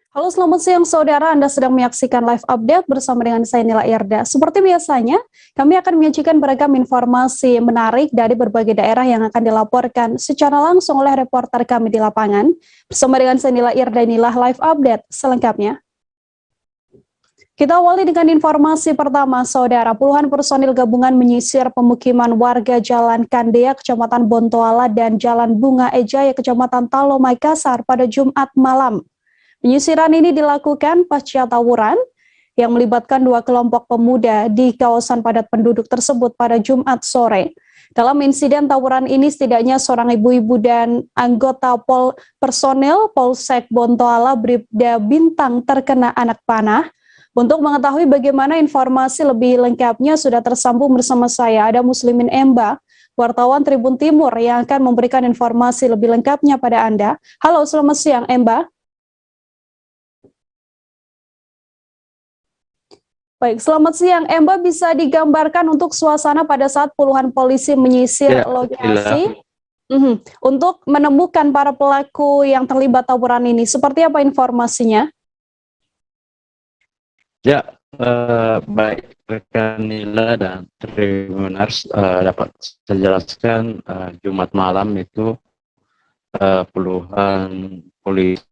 Halo, selamat siang saudara. Anda sedang menyaksikan live update bersama dengan saya Nila Irda. Seperti biasanya, kami akan menyajikan beragam informasi menarik dari berbagai daerah yang akan dilaporkan secara langsung oleh reporter kami di lapangan. Bersama dengan saya Nila Irda, inilah live update selengkapnya. Kita awali dengan informasi pertama, saudara. Puluhan personil gabungan menyisir pemukiman warga Jalan Kandea, Kecamatan Bontoala, dan Jalan Bunga Ejaya, Kecamatan Talo, Makassar pada Jumat malam. Penyisiran ini dilakukan pasca tawuran yang melibatkan dua kelompok pemuda di kawasan padat penduduk tersebut pada Jumat sore. Dalam insiden tawuran ini setidaknya seorang ibu-ibu dan anggota personel Polsek Bontoala Bribda Bintang terkena anak panah. Untuk mengetahui bagaimana informasi lebih lengkapnya sudah tersambung bersama saya ada Muslimin Emba, wartawan Tribun Timur yang akan memberikan informasi lebih lengkapnya pada Anda. Halo, selamat siang Emba. Baik, selamat siang. Emba, bisa digambarkan untuk suasana pada saat puluhan polisi menyisir lokasi untuk menemukan para pelaku yang terlibat tawuran ini. Seperti apa informasinya? Ya, baik rekan Nila dan Tribuners dapat saya jelaskan Jumat malam itu puluhan polisi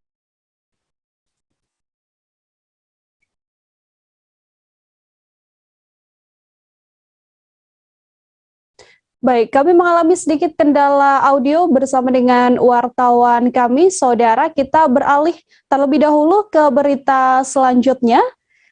Baik, kami mengalami sedikit kendala audio bersama dengan wartawan kami, saudara. Kita beralih terlebih dahulu ke berita selanjutnya.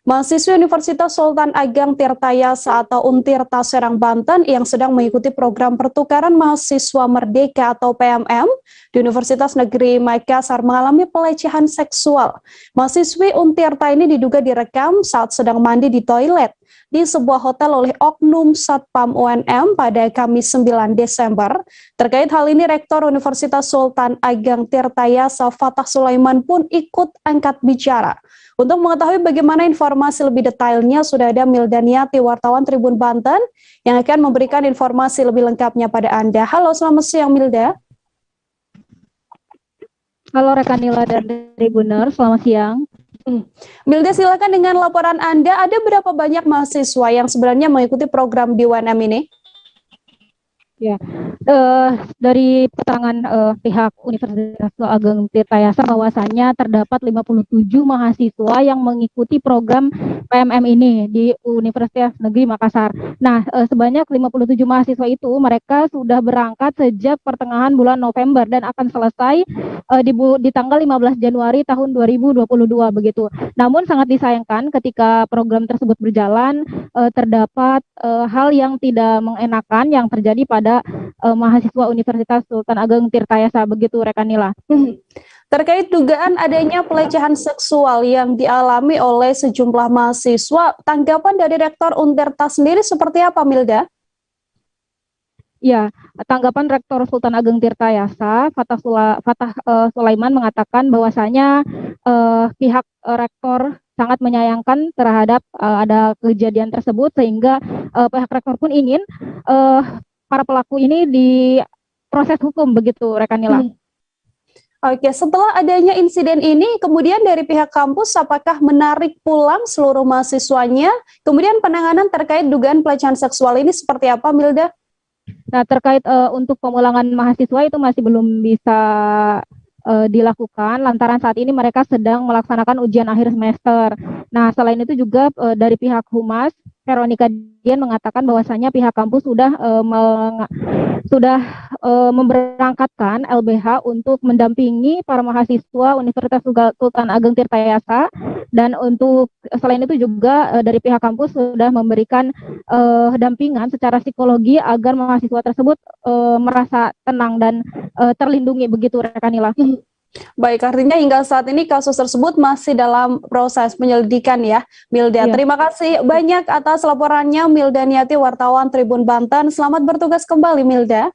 Mahasiswa Universitas Sultan Ageng Tirtayasa atau Untirta Serang, Banten yang sedang mengikuti program pertukaran mahasiswa merdeka atau PMM di Universitas Negeri Makassar mengalami pelecehan seksual. Mahasiswi Untirta ini diduga direkam saat sedang mandi di toilet di sebuah hotel oleh oknum Satpam UNM pada Kamis 9 Desember. Terkait hal ini, Rektor Universitas Sultan Ageng Tirtayasa Fatah Sulaiman pun ikut angkat bicara. Untuk mengetahui bagaimana informasi lebih detailnya, sudah ada Mildaniati, wartawan Tribun Banten, yang akan memberikan informasi lebih lengkapnya pada Anda. Halo, selamat siang Milda. Halo rekan Nila dan Tribuner, selamat siang. Milda, silakan dengan laporan Anda. Ada berapa banyak mahasiswa yang sebenarnya mengikuti program di UNM ini? Ya, dari keterangan pihak Universitas Ageng Tirtayasa bahwasannya terdapat 57 mahasiswa yang mengikuti program PMM ini di Universitas Negeri Makassar. Nah, sebanyak 57 mahasiswa itu mereka sudah berangkat sejak pertengahan bulan November dan akan selesai di tanggal 15 Januari tahun 2022 begitu. Namun sangat disayangkan ketika program tersebut berjalan terdapat hal yang tidak mengenakan yang terjadi pada mahasiswa Universitas Sultan Ageng Tirtayasa begitu rekan Nila. Terkait dugaan adanya pelecehan seksual yang dialami oleh sejumlah mahasiswa, tanggapan dari Rektor Untirta sendiri seperti apa, Milda? Ya, tanggapan Rektor Sultan Ageng Tirtayasa Fatah Sulaiman mengatakan bahwasanya pihak rektor sangat menyayangkan terhadap ada kejadian tersebut sehingga pihak rektor pun ingin para pelaku ini diproses hukum begitu rekan Nila. Oke, setelah adanya insiden ini, kemudian dari pihak kampus apakah menarik pulang seluruh mahasiswanya? Kemudian penanganan terkait dugaan pelecehan seksual ini seperti apa, Milda? Nah, terkait untuk pemulangan mahasiswa itu masih belum bisa dilakukan lantaran saat ini mereka sedang melaksanakan ujian akhir semester. Nah, selain itu juga dari pihak Humas, Veronica Dian mengatakan bahwasanya pihak kampus sudah memberangkatkan LBH untuk mendampingi para mahasiswa Universitas Sultan Ageng Tirtayasa, dan untuk selain itu juga dari pihak kampus sudah memberikan dampingan secara psikologi agar mahasiswa tersebut merasa tenang dan terlindungi begitu rekan Nila. Baik, artinya hingga saat ini kasus tersebut masih dalam proses penyelidikan ya, Milda. Ya. Terima kasih banyak atas laporannya, Milda Niati, wartawan Tribun Banten. Selamat bertugas kembali, Milda.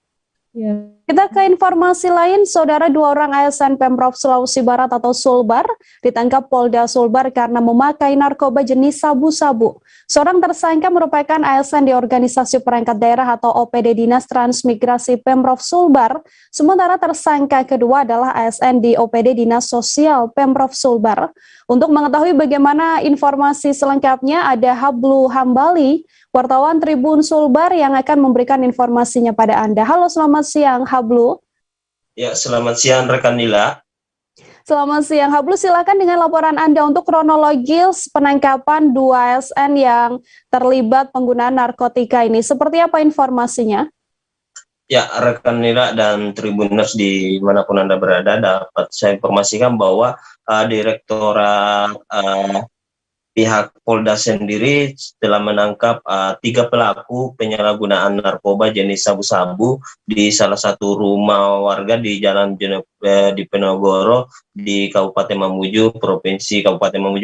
Ya. Kita ke informasi lain, Saudara, 2 orang ASN Pemprov Sulawesi Barat atau Sulbar ditangkap Polda Sulbar karena memakai narkoba jenis sabu-sabu. Seorang tersangka merupakan ASN di Organisasi Perangkat Daerah atau OPD Dinas Transmigrasi Pemprov Sulbar, sementara tersangka kedua adalah ASN di OPD Dinas Sosial Pemprov Sulbar. Untuk mengetahui bagaimana informasi selengkapnya, ada Hablu Hambali, wartawan Tribun Sulbar yang akan memberikan informasinya pada Anda. Halo, selamat siang Hablu. Ya, selamat siang rekan Nila. Selamat siang Hablu, silakan dengan laporan Anda untuk kronologis penangkapan 2 ASN yang terlibat penggunaan narkotika ini. Seperti apa informasinya? Ya, rekan Nila dan Tribuners dimanapun Anda berada, dapat saya informasikan bahwa Direktorat pihak Polda sendiri telah menangkap 3 pelaku penyalahgunaan narkoba jenis sabu-sabu di salah satu rumah warga di Jalan di Penogoro di Kabupaten Mamuju,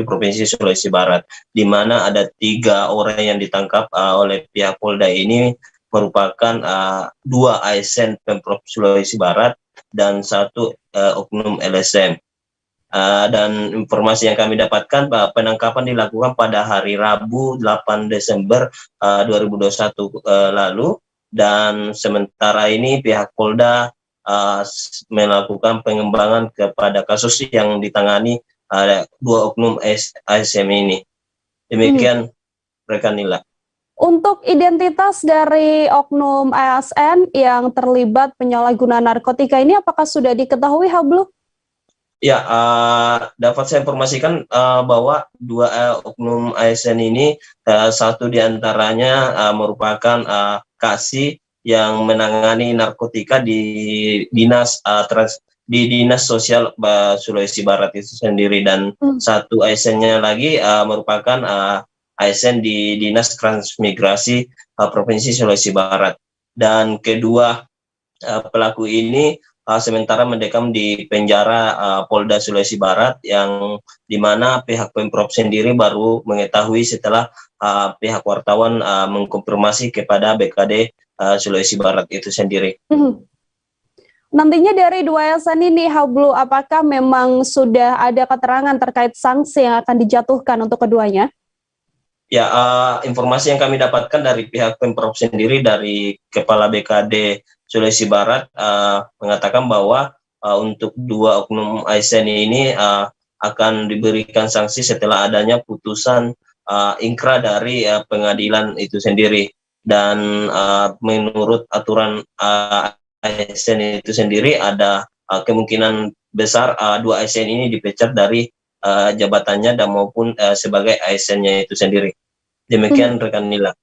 Provinsi Sulawesi Barat, di mana ada 3 orang yang ditangkap oleh pihak Polda ini merupakan 2 ASN Pemprov Sulawesi Barat dan 1 oknum LSM. Dan informasi yang kami dapatkan bahwa penangkapan dilakukan pada hari Rabu 8 Desember 2021 lalu, dan sementara ini pihak Polda melakukan pengembangan kepada kasus yang ditangani 2 oknum ASM ini. Demikian rekan Nila. Untuk identitas dari oknum ASN yang terlibat penyalahgunaan narkotika ini apakah sudah diketahui, Hablu? Ya, dapat saya informasikan bahwa 2 oknum ASN ini, satu diantaranya merupakan Kasih yang menangani narkotika di Dinas Sosial Sulawesi Barat itu sendiri, dan satu ASN-nya lagi merupakan ASN di Dinas Transmigrasi Provinsi Sulawesi Barat. Dan kedua pelaku ini sementara mendekam di penjara Polda Sulawesi Barat, yang dimana pihak Pemprov sendiri baru mengetahui setelah pihak wartawan mengkonfirmasi kepada BKD Sulawesi Barat itu sendiri. Nantinya dari 2 ASN ini, Hablu, apakah memang sudah ada keterangan terkait sanksi yang akan dijatuhkan untuk keduanya? Ya, informasi yang kami dapatkan dari pihak Pemprov sendiri, dari Kepala BKD Sulawesi Barat mengatakan bahwa untuk 2 oknum ASN ini akan diberikan sanksi setelah adanya putusan ingkrah dari pengadilan itu sendiri. Dan menurut aturan ASN itu sendiri, ada kemungkinan besar 2 ASN ini dipecat dari jabatannya dan maupun sebagai ASN-nya itu sendiri. Demikian rekan Nila.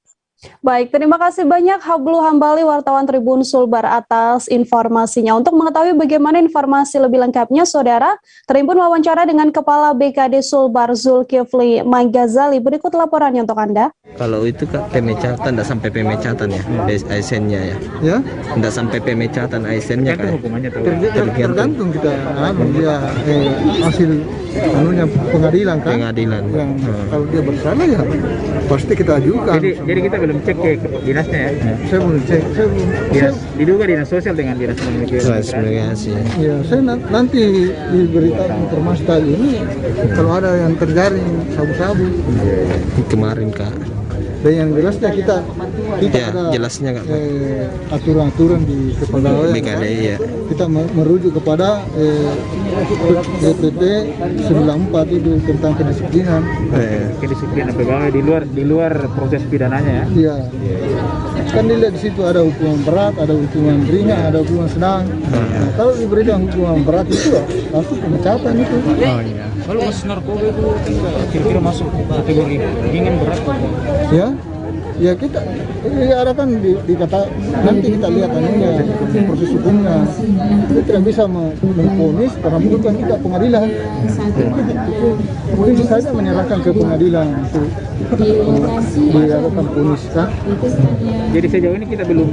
Baik, terima kasih banyak Hablu Hambali, wartawan Tribun Sulbar, atas informasinya. Untuk mengetahui bagaimana informasi lebih lengkapnya, Saudara, Tribun wawancara dengan Kepala BKD Sulbar Zulkifli Manggazali. Berikut laporannya untuk Anda. Kalau itu Kak, pemecatan, tidak sampai pemecatan ya, ASN-nya ya? Ya? Tidak sampai pemecatan ASN-nya Kak? Tergantung kita, dia hasil pengadilan kan? Pengadilan. Yang kalau dia bersalah ya pasti kita ajukan. Jadi kita belum cek ke dinasnya ya? Saya belum cek. Diduga dinas sosial dengan dinas transmigrasi. Ya, saya nanti diberitakan informasi tadi ini kalau ada yang terjaring sabu-sabu. Kemarin Kak. Dan yang jelasnya kita Ya, ada jelasnya Kak. aturan-aturan di kepegawaian. BKD ya. Kita merujuk kepada DPP 94 itu tentang kedisiplinan. kedisiplinan pegawai di luar proses pidananya ya? Iya. Kan dilihat di situ ada hukuman berat, ada hukuman ringan, ada hukuman sedang. Nah, kalau diberikan hukuman berat itu langsung pemecatan itu. Oh iya. Kalau kasus narkoba itu kira-kira masuk kategori ringan berat? Ya kita ada kan dikata nanti kita lihat anunya proses hukumnya. Kita tidak bisa memvonis karena bukan kita pengadilan. Mungkin saja menyerahkan ke pengadilan untuk dilakukan vonis kan. Jadi sejauh ini kita belum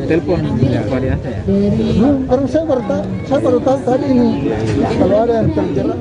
telepon kepada dinasnya ya? Belum, karena saya baru tahu tadi ini kalau ada yang terjerat.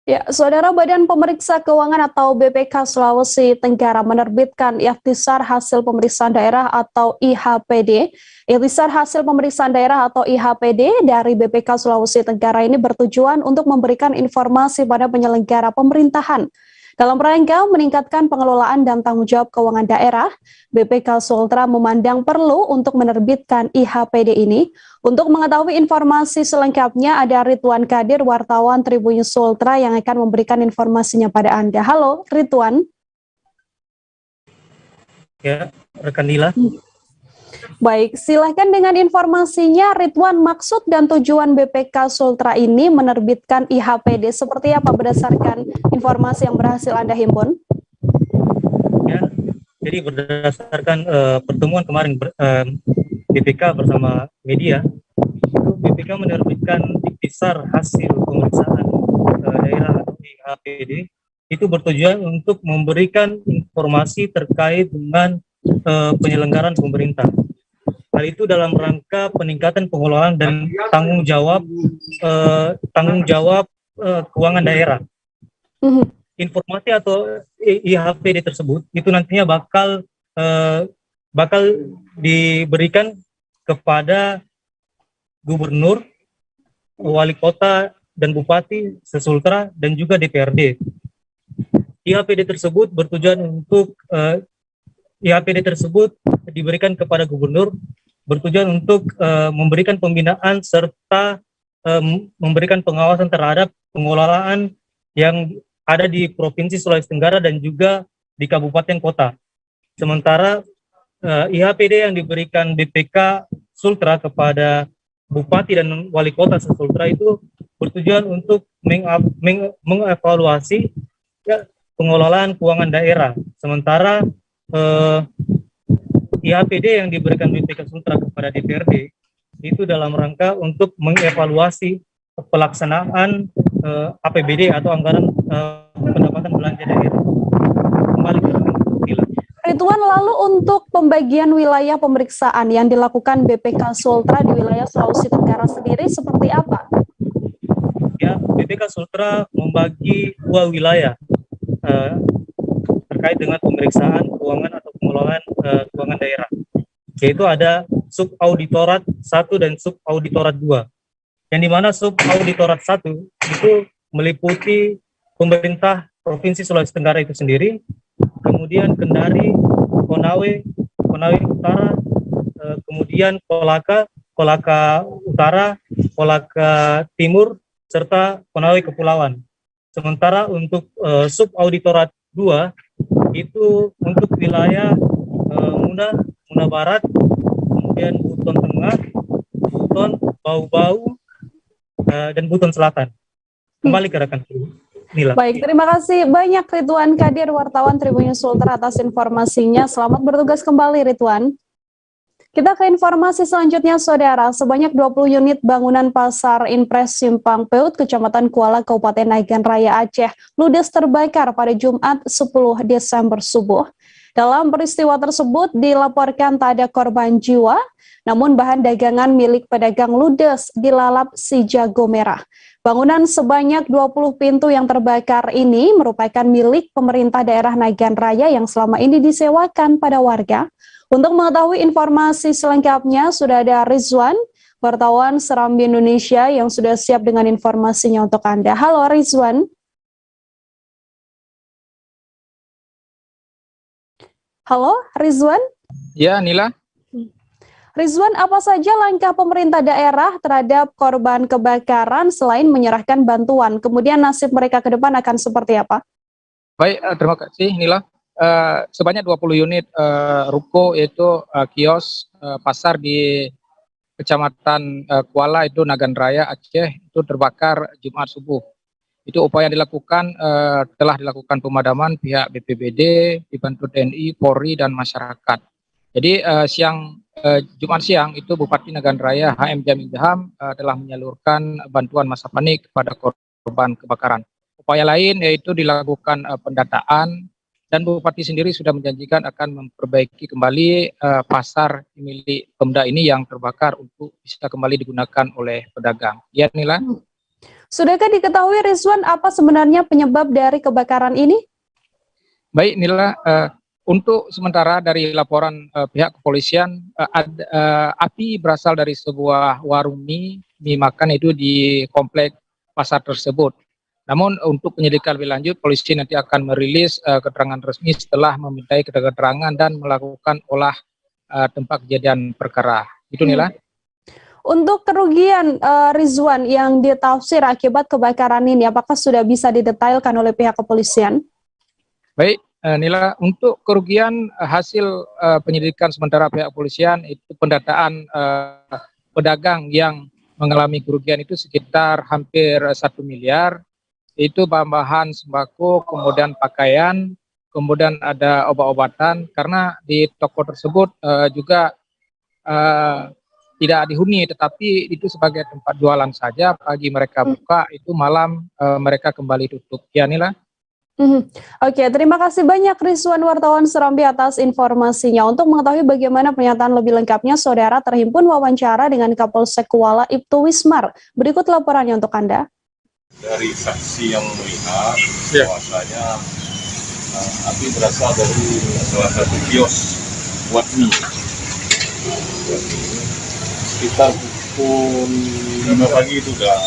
Ya, Saudara, Badan Pemeriksa Keuangan atau BPK Sulawesi Tenggara menerbitkan Ikhtisar Hasil Pemeriksaan Daerah atau IHPD. Ikhtisar Hasil Pemeriksaan Daerah atau IHPD dari BPK Sulawesi Tenggara ini bertujuan untuk memberikan informasi pada penyelenggara pemerintahan. Dalam rangka meningkatkan pengelolaan dan tanggung jawab keuangan daerah, BPK Sultra memandang perlu untuk menerbitkan IHPD ini. Untuk mengetahui informasi selengkapnya, ada Ridwan Kadir, wartawan Tribun Sultra yang akan memberikan informasinya pada Anda. Halo, Ridwan. Ya, rekan Nila. Baik, silahkan dengan informasinya, Ridwan. Maksud dan tujuan BPK Sultra ini menerbitkan IHPD seperti apa berdasarkan informasi yang berhasil Anda himpun? Ya, jadi berdasarkan pertemuan kemarin BPK bersama media, itu BPK menerbitkan Ikhtisar Hasil Pemeriksaan Daerah atau IHPD. Itu bertujuan untuk memberikan informasi terkait dengan penyelenggaraan pemerintah. Hal itu dalam rangka peningkatan pengelolaan dan tanggung jawab keuangan daerah. Informasi atau IHPD tersebut itu nantinya bakal diberikan kepada gubernur, wali kota dan bupati se-Sultra dan juga DPRD. IHPD tersebut bertujuan untuk IHPD tersebut diberikan kepada gubernur bertujuan untuk memberikan pembinaan serta memberikan pengawasan terhadap pengelolaan yang ada di Provinsi Sulawesi Tenggara dan juga di kabupaten kota. Sementara IHPD yang diberikan BPK Sultra kepada bupati dan wali kota Sultra itu bertujuan untuk mengevaluasi pengelolaan keuangan daerah. Sementara IHPD yang diberikan BPK Sultra kepada DPRD itu dalam rangka untuk mengevaluasi pelaksanaan APBD atau anggaran pendapatan belanja daerah. Kembali ke Ridwan, lalu untuk pembagian wilayah pemeriksaan yang dilakukan BPK Sultra di wilayah Sulawesi Tenggara sendiri seperti apa? Ya, BPK Sultra membagi 2 wilayah terkait dengan pemeriksaan keuangan atau pengelolaan keuangan daerah, yaitu ada subauditorat 1 dan subauditorat 2. Yang di mana subauditorat 1 itu meliputi pemerintah Provinsi Sulawesi Tenggara itu sendiri, kemudian Kendari, Konawe Utara, kemudian Kolaka Utara, Kolaka Timur, serta Konawe Kepulauan. Sementara untuk subauditorat 2 itu untuk wilayah Muna Barat, kemudian Buton Tengah, Buton, Bau-Bau, dan Buton Selatan. Kembali ke rekan Nila. Baik, terima kasih banyak Ridwan Kadir, wartawan Tribun Sultra atas informasinya. Selamat bertugas kembali, Ridwan. Kita ke informasi selanjutnya, Saudara. Sebanyak 20 unit bangunan pasar Impres Simpang Peut, Kecamatan Kuala, Kabupaten Nagan Raya Aceh, ludes terbakar pada Jumat 10 Desember subuh. Dalam peristiwa tersebut dilaporkan tak ada korban jiwa, namun bahan dagangan milik pedagang ludes dilalap si jago merah. Bangunan sebanyak 20 pintu yang terbakar ini merupakan milik pemerintah daerah Nagan Raya yang selama ini disewakan pada warga. Untuk mengetahui informasi selengkapnya, sudah ada Rizwan, wartawan Serambi Indonesia yang sudah siap dengan informasinya untuk Anda. Halo Rizwan. Halo Rizwan. Ya, Nila. Rizwan, apa saja langkah pemerintah daerah terhadap korban kebakaran selain menyerahkan bantuan? Kemudian nasib mereka ke depan akan seperti apa? Baik, terima kasih Nila. Sebanyak 20 unit ruko yaitu kios pasar di Kecamatan Kuala itu Nagan Raya Aceh itu terbakar Jumat subuh. Itu upaya yang dilakukan telah dilakukan pemadaman pihak BPBD dibantu TNI, Polri dan masyarakat. Jadi Jumat siang itu Bupati Nagan Raya HM Jamil Jaham telah menyalurkan bantuan masa panik kepada korban kebakaran. Upaya lain yaitu dilakukan pendataan dan Bupati sendiri sudah menjanjikan akan memperbaiki kembali pasar milik Pemda ini yang terbakar untuk bisa kembali digunakan oleh pedagang. Ya, Nila. Sudahkah diketahui Rizwan apa sebenarnya penyebab dari kebakaran ini? Baik, Nila, untuk sementara dari laporan pihak kepolisian, api berasal dari sebuah warung mie makan itu di komplek pasar tersebut. Namun untuk penyelidikan lebih lanjut, polisi nanti akan merilis keterangan resmi setelah memintai keterangan dan melakukan olah tempat kejadian perkara. Itu Nila. Untuk kerugian Rizwan yang ditafsir akibat kebakaran ini, apakah sudah bisa didetailkan oleh pihak kepolisian? Baik, Nila, untuk kerugian hasil penyelidikan sementara pihak kepolisian itu pendataan pedagang yang mengalami kerugian itu sekitar hampir 1 miliar. Itu bahan-bahan sembako, kemudian pakaian, kemudian ada obat-obatan, karena di toko tersebut juga tidak dihuni, tetapi itu sebagai tempat jualan saja. Pagi mereka buka, itu malam mereka kembali tutup. Ya, Nila. Oke, terima kasih banyak Rizwan wartawan Serambi atas informasinya. Untuk mengetahui bagaimana pernyataan lebih lengkapnya, saudara terhimpun wawancara dengan Kapolsek Kuala Ibtu Wismar. Berikut laporannya untuk Anda. Dari saksi yang melihat bahwasanya api berasal dari salah satu kios buat mie. Sekitar pukul 5 pagi itu udah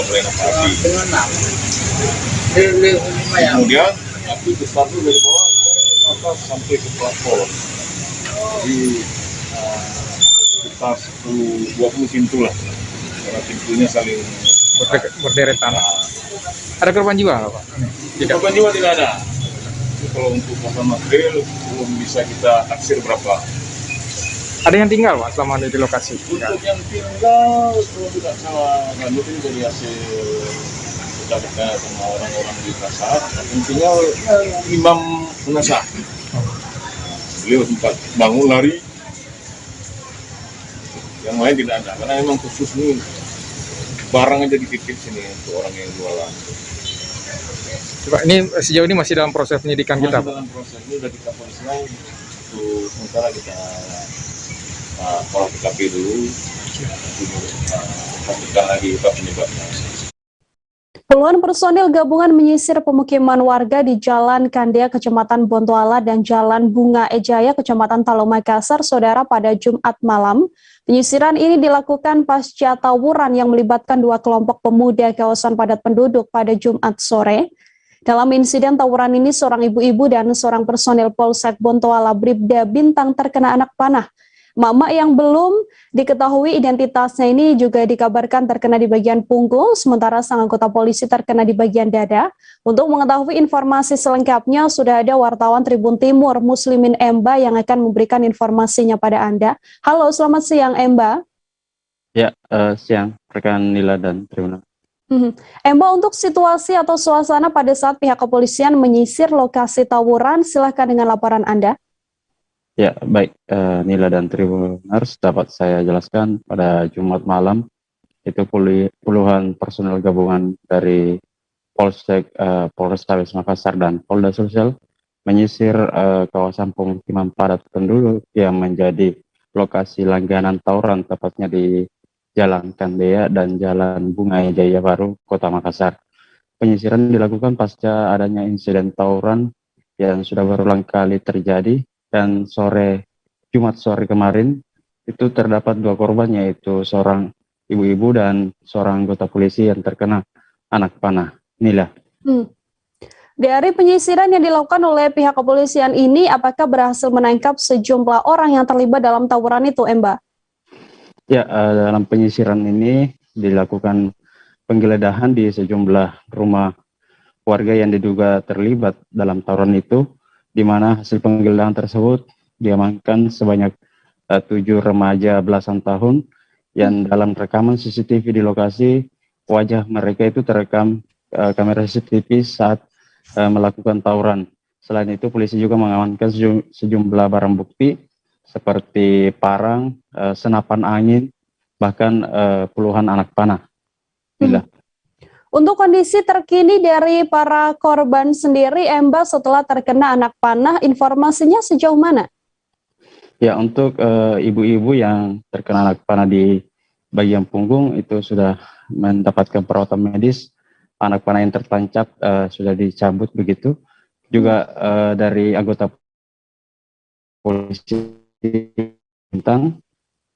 mulai nampak api. Kemudian api besar itu dari bawah naik ke atas sampai ke plafon. Jadi sekitar 10-20 pintu lah, karena pintunya saling berderetan. Ada korban jiwa, Pak? Korban jiwa tidak ada. Jadi kalau untuk korban material belum bisa kita taksir berapa. Ada yang tinggal, Pak, selama di lokasi? Untuk yang tinggal, kalau tidak salah, ini dari hasil kita sama orang-orang di pasar, yang tinggal imam penasah. Beliau sempat bangun lari, yang lain tidak ada, karena memang khusus nih barang aja dititip sini untuk orang yang jualan. Pak, ini sejauh ini masih dalam proses penyidikan kita, Pak? Dalam proses ini dari kepolisian, untuk sementara kita olah TKP dulu, pastikan lagi apa penyebabnya. Puluhan personil gabungan menyisir pemukiman warga di Jalan Kandea, Kecamatan Bontoala, dan Jalan Bunga Ejaya, Kecamatan Talo Makassar, saudara, pada Jumat malam. Penyisiran ini dilakukan pasca tawuran yang melibatkan 2 kelompok pemuda kawasan padat penduduk pada Jumat sore. Dalam insiden tawuran ini, seorang ibu-ibu dan seorang personil Polsek Bontoala Bribda Bintang terkena anak panah. Mama yang belum diketahui identitasnya ini juga dikabarkan terkena di bagian punggung, sementara sang anggota polisi terkena di bagian dada. Untuk mengetahui informasi selengkapnya, sudah ada wartawan Tribun Timur, Muslimin Emba, yang akan memberikan informasinya pada Anda. Halo, selamat siang Emba. Ya, siang rekan Nila dan Tribun. Emba, untuk situasi atau suasana pada saat pihak kepolisian menyisir lokasi tawuran, silahkan dengan laporan Anda. Ya, baik, Nila dan Tribuners, dapat saya jelaskan pada Jumat malam itu puluhan personel gabungan dari Polsek, Polrestabes Makassar dan Polda Sulsel menyisir kawasan pemukiman padat penduduk yang menjadi lokasi langganan tawuran, tepatnya di Jalan Kandea dan Jalan Bunga Ejaya Baru, Kota Makassar. Penyisiran dilakukan pasca adanya insiden tawuran yang sudah berulang kali terjadi. Dan Jumat sore kemarin itu terdapat 2 korban, yaitu seorang ibu-ibu dan seorang anggota polisi yang terkena anak panah. Nila. Dari penyisiran yang dilakukan oleh pihak kepolisian ini, apakah berhasil menangkap sejumlah orang yang terlibat dalam tawuran itu, Emba? Ya, dalam penyisiran ini dilakukan penggeledahan di sejumlah rumah warga yang diduga terlibat dalam tawuran itu, di mana hasil penggeledahan tersebut diamankan sebanyak 7 remaja belasan tahun yang dalam rekaman CCTV di lokasi wajah mereka itu terekam kamera CCTV saat melakukan tawuran. Selain itu, polisi juga mengamankan sejumlah barang bukti seperti parang, senapan angin, bahkan puluhan anak panah. Untuk kondisi terkini dari para korban sendiri, Emba, setelah terkena anak panah, informasinya sejauh mana? Ya, untuk ibu-ibu yang terkena anak panah di bagian punggung itu sudah mendapatkan perawatan medis. Anak panah yang tertancap sudah dicabut begitu. Juga dari anggota polisi Bintang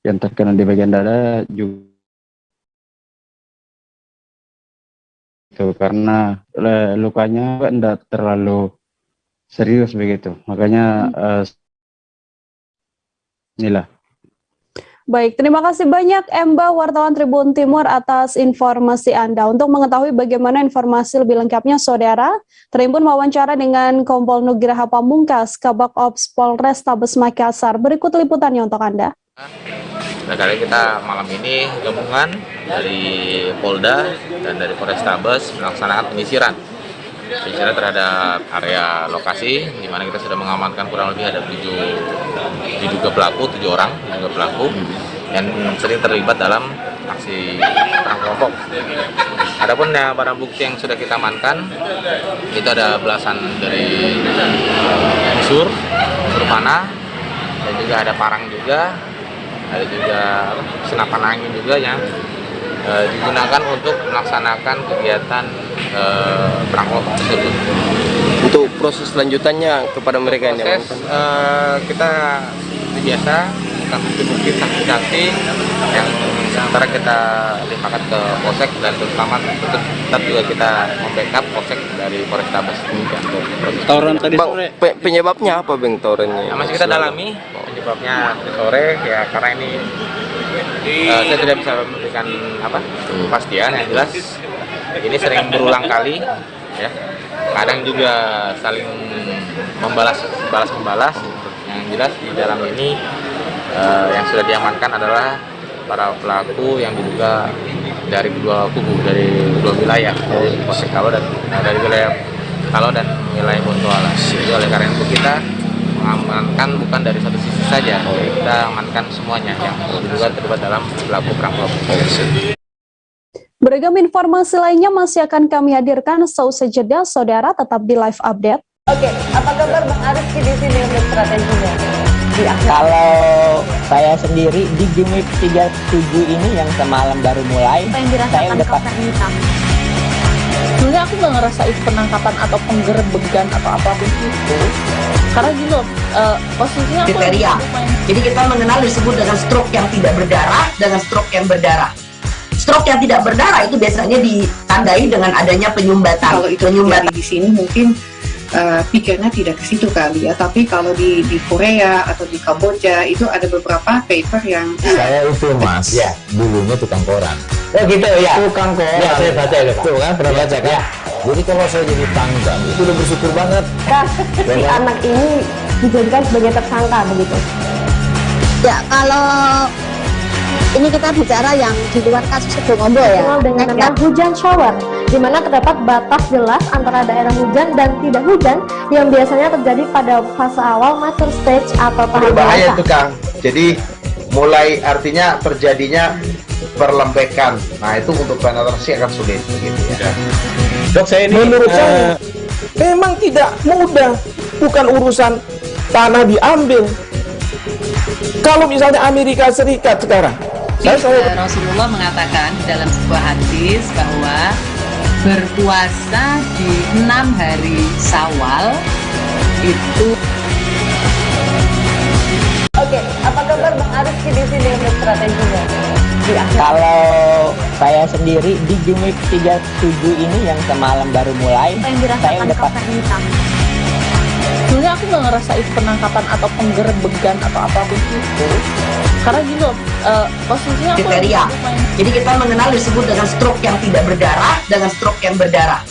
yang terkena di bagian dada juga itu karena lukanya tidak terlalu serius begitu. Makanya inilah. Baik, terima kasih banyak Emba, wartawan Tribun Timur atas informasi Anda. Untuk mengetahui bagaimana informasi lebih lengkapnya, Saudara, terhimpun wawancara dengan Kompol Nugraha Pamungkas, Kabak Ops Polrestabes Makassar. Berikut liputannya untuk Anda. Nah, kali kita malam ini gabungan dari Polda dan dari Polrestabes melaksanakan penyisiran terhadap area lokasi, di mana kita sudah mengamankan kurang lebih ada 7 orang diduga pelaku yang sering terlibat dalam aksi perang kelompok. Adapun barang bukti yang sudah kita amankan itu ada belasan dari busur panah, dan juga ada parang juga, ada juga senapan angin juga yang digunakan untuk melaksanakan kegiatan perang kelompok tersebut. Untuk proses selanjutannya kepada mereka yang kita seperti biasa melakukan bukti saksi-saksi yang sementara kita limpahkan ke Polsek, dan terutama tetap juga kita membackup Polsek dari Polrestabes. Tawuran tadi sore. Penyebabnya apa, Bang, tawurannya? Masih kita dalami penyebabnya tadi sore ya, karena ini saya tidak bisa memberikan kepastian. Yang jelas ini sering berulang kali ya, kadang juga saling balas membalas. Yang jelas di dalam ini yang sudah diamankan adalah para pelaku yang diduga dari dua kubu, dari dua wilayah, dari Polsek Kalo dan dari wilayah Kalo dan wilayah Bontoala. Jadi oleh karena itu kita mengamankan bukan dari satu sisi saja, jadi kita amankan semuanya yang diduga terlibat dalam pelaku perang kelompok. Beragam informasi lainnya masih akan kami hadirkan seusai jeda, Saudara, tetap di live update. Oke, apa kabar Bang Arifki di sini untuk strateginya? Kalau saya sendiri di Game Week 37 ini yang semalam baru mulai, saya udah sebenarnya aku nggak ngerasain penangkapan atau penggerebegan atau apapun itu, karena gini loh, posisinya kriteria. Jadi kita mengenal disebut dengan stroke yang tidak berdarah dengan stroke yang berdarah. Stroke yang tidak berdarah itu biasanya ditandai dengan adanya penyumbatan. Kalau itu terjadi di sini mungkin pikirnya tidak ke situ kali ya, tapi kalau di Korea atau di Kamboja itu ada beberapa paper yang saya itu Mas, ya dulunya tukang koran. Oh gitu ya, Tukang koran. Ya, saya baca ya, Pak. Tuh kan, pernah baca kan? Ya. Jadi kalau saya jadi tanggal itu udah bersyukur banget. Si anak ini dijadikan sebagai tersangka begitu. Ya, kalau ini kita bicara yang di luar kasus Sebongondo ya. Dengan nama hujan shower, di mana terdapat batas jelas antara daerah hujan dan tidak hujan yang biasanya terjadi pada fase awal mature stage atau tahap berbahaya itu Kang. Jadi mulai artinya terjadinya perlembekan. Nah itu untuk penetrasi akan sulit begitu ya. Dok, saya ini menurut saya memang tidak mudah, bukan urusan tanah diambil. Kalau misalnya Amerika Serikat sekarang, Rasulullah mengatakan dalam sebuah hadis bahwa berpuasa di 6 hari Syawal itu. Oke, apa kabar Bang Arifki di sini untuk strateginya? Kalau saya sendiri di Game Week 37 ini yang semalam baru mulai, saya udah sebenarnya aku nggak ngerasain penangkapan atau penggerebegan atau apapun itu, karena gini loh, posisinya kriteria. Jadi kita mengenal disebut dengan stroke yang tidak berdarah dengan stroke yang berdarah.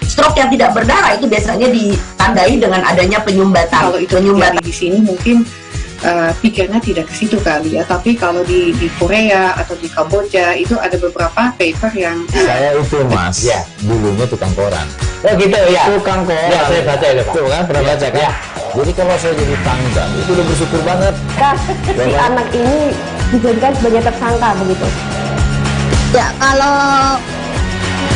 Stroke yang tidak berdarah itu biasanya ditandai dengan adanya penyumbatan. Kalau itu terjadi di sini mungkin pikirnya tidak ke situ kali ya, tapi kalau di Korea atau di Kamboja itu ada beberapa paper yang saya itu Mas, ya dulunya tukang koran. Oh gitu ya, Tukang koran. Ya, saya baca ya, Pak. Tuh kan, pernah baca kan? Ya. Jadi kalau saya jadi tanggal itu udah bersyukur banget. Si anak ini dijadikan sebagai tersangka begitu. Ya, kalau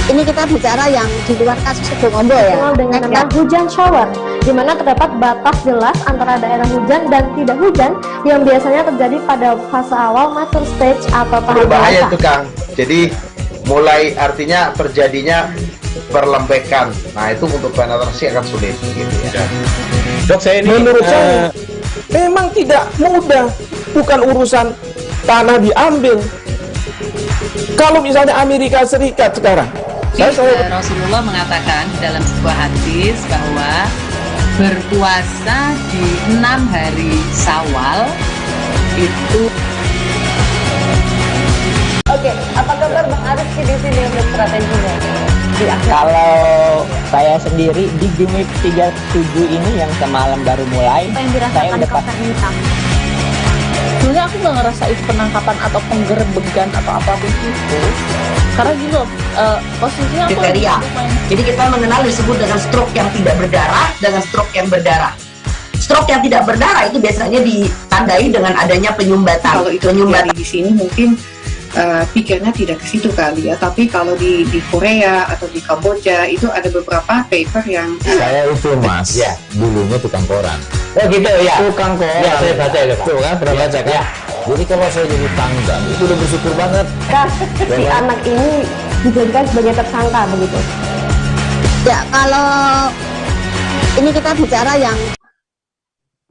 ini kita bicara yang di luar kasus Sebongondo ya. Dengan nama hujan shower, di mana terdapat batas jelas antara daerah hujan dan tidak hujan yang biasanya terjadi pada fase awal mature stage atau tahap Berbahaya dewasa. itu Kang. Jadi mulai artinya terjadinya perlembekan. Nah itu untuk penetrasi akan sulit gitu ya. Dok, saya ini menurut saya memang tidak mudah, bukan urusan tanah diambil. Kalau misalnya Amerika Serikat sekarang, Rasulullah mengatakan dalam sebuah hadis bahwa berpuasa di 6 hari Syawal itu. Oke, apa kabar Bang Arif di sini untuk strateginya? Kalau saya sendiri di Jumik 37 ini yang semalam baru mulai, Apa yang saya dirasakan udah kawasan hitam? Sebenarnya aku nggak ngerasain penangkapan atau penggerbegan atau apapun itu, karena gini loh, posisinya aku lagi Kriteria. main. Jadi kita mengenal disebut dengan stroke yang tidak berdarah dengan stroke yang berdarah. Stroke yang tidak berdarah itu biasanya ditandai dengan adanya penyumbatan. Kalau itu terjadi di sini mungkin pikirnya tidak ke situ kali ya, tapi kalau di Korea atau di Kamboja itu ada beberapa paper yang Saya itu Mas, ya, dulunya tukang koran. Oh gitu ya. Tukang koran. Ya, saya baca itu, Pak. Tuh kan, pernah baca kan? Ya. Jadi kalau saya jadi tanggal, itu udah bersyukur banget. Si anak ini dijadikan sebagai tersangka begitu. Ya, kalau ini kita bicara yang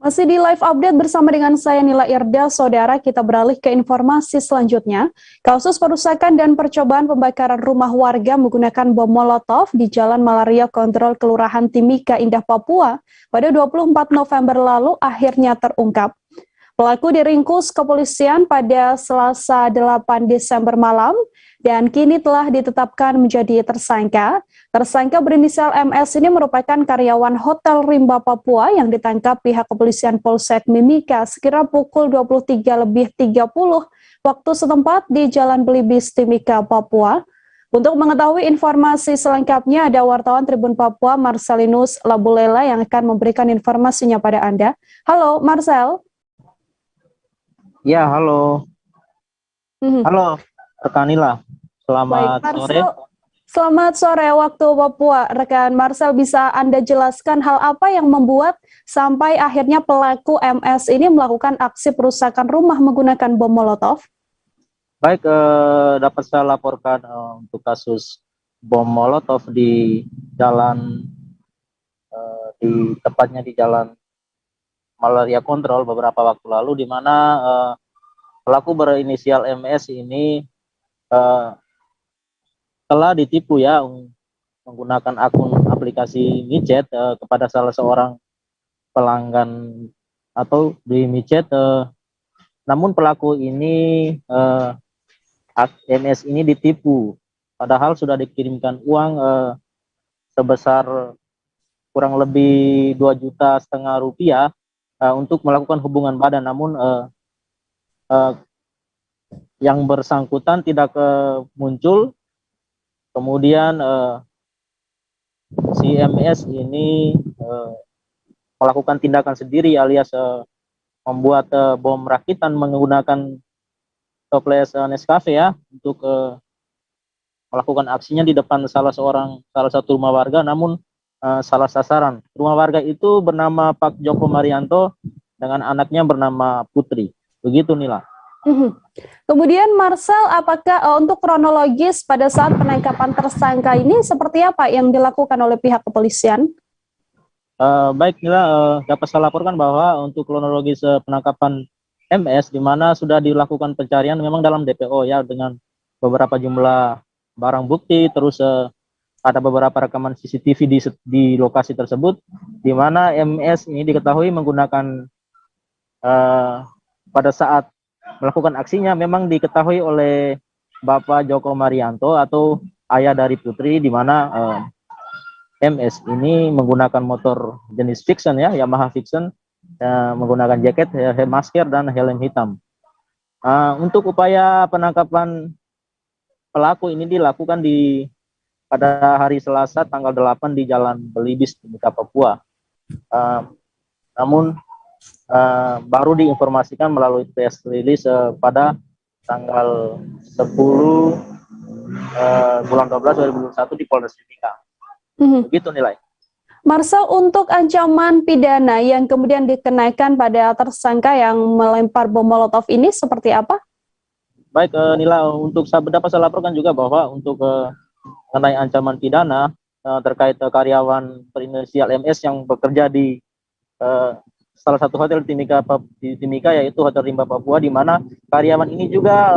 Masih di live update bersama dengan saya Nila Irda, saudara, kita beralih ke informasi selanjutnya. Kasus perusakan dan percobaan pembakaran rumah warga menggunakan bom Molotov di Jalan Malaria Kontrol Kelurahan Timika, Indah, Papua pada 24 November lalu akhirnya terungkap. Pelaku diringkus kepolisian pada Selasa 8 Desember malam dan kini telah ditetapkan menjadi tersangka. Tersangka berinisial MS ini merupakan karyawan Hotel Rimba Papua yang ditangkap pihak kepolisian Polsek Mimika sekira pukul 23.30 waktu setempat di Jalan Belibis, Timika, Papua. Untuk mengetahui informasi selengkapnya ada wartawan Tribun Papua Marcelinus Labulela yang akan memberikan informasinya pada Anda. Halo Marcel. Ya, halo. Halo, rekan Nila. Selamat Baik, sore. Marcel. Selamat sore waktu Papua. Rekan Marcel, bisa Anda jelaskan hal apa yang membuat sampai akhirnya pelaku MS ini melakukan aksi perusakan rumah menggunakan bom Molotov? Baik, dapat saya laporkan untuk kasus bom Molotov di jalan, tepatnya di Jalan Malaria Kontrol beberapa waktu lalu, di mana pelaku berinisial MS ini telah ditipu ya menggunakan akun aplikasi micet kepada salah seorang pelanggan atau di micet. Namun pelaku ini MS ini ditipu, padahal sudah dikirimkan uang sebesar kurang lebih 2,5 juta rupiah untuk melakukan hubungan badan. Namun yang bersangkutan tidak muncul. Kemudian si MS ini melakukan tindakan sendiri alias membuat bom rakitan menggunakan toples Nescafe ya untuk melakukan aksinya di depan salah satu rumah warga, namun salah sasaran. Rumah warga itu bernama Pak Joko Marianto dengan anaknya bernama Putri. Begitu Nila. Kemudian Marcel, apakah untuk kronologis pada saat penangkapan tersangka ini seperti apa yang dilakukan oleh pihak kepolisian? Baik Nila, dapat saya laporkan bahwa untuk kronologis penangkapan MS di mana sudah dilakukan pencarian memang dalam DPO ya dengan beberapa jumlah barang bukti, terus ada beberapa rekaman CCTV di lokasi tersebut di mana MS ini diketahui menggunakan pada saat melakukan aksinya memang diketahui oleh Bapak Joko Marianto atau ayah dari Putri, di mana MS ini menggunakan motor jenis Vixen ya, Yamaha Vixen, menggunakan jaket, masker dan helm hitam. Untuk upaya penangkapan pelaku ini dilakukan pada hari Selasa tanggal 8 di Jalan Belibis, Timika, Papua. Namun baru diinformasikan melalui press release pada tanggal 10 bulan 12 2021 di Polres Timika. Begitu nilai. Marcel, untuk ancaman pidana yang kemudian dikenakan pada tersangka yang melempar bom Molotov ini seperti apa? Baik, Nila, untuk dapat saya laporkan juga bahwa untuk mengenai ancaman pidana terkait karyawan berinisial MS yang bekerja di salah satu hotel di Timika, yaitu Hotel Rimba Papua, di mana karyawan ini juga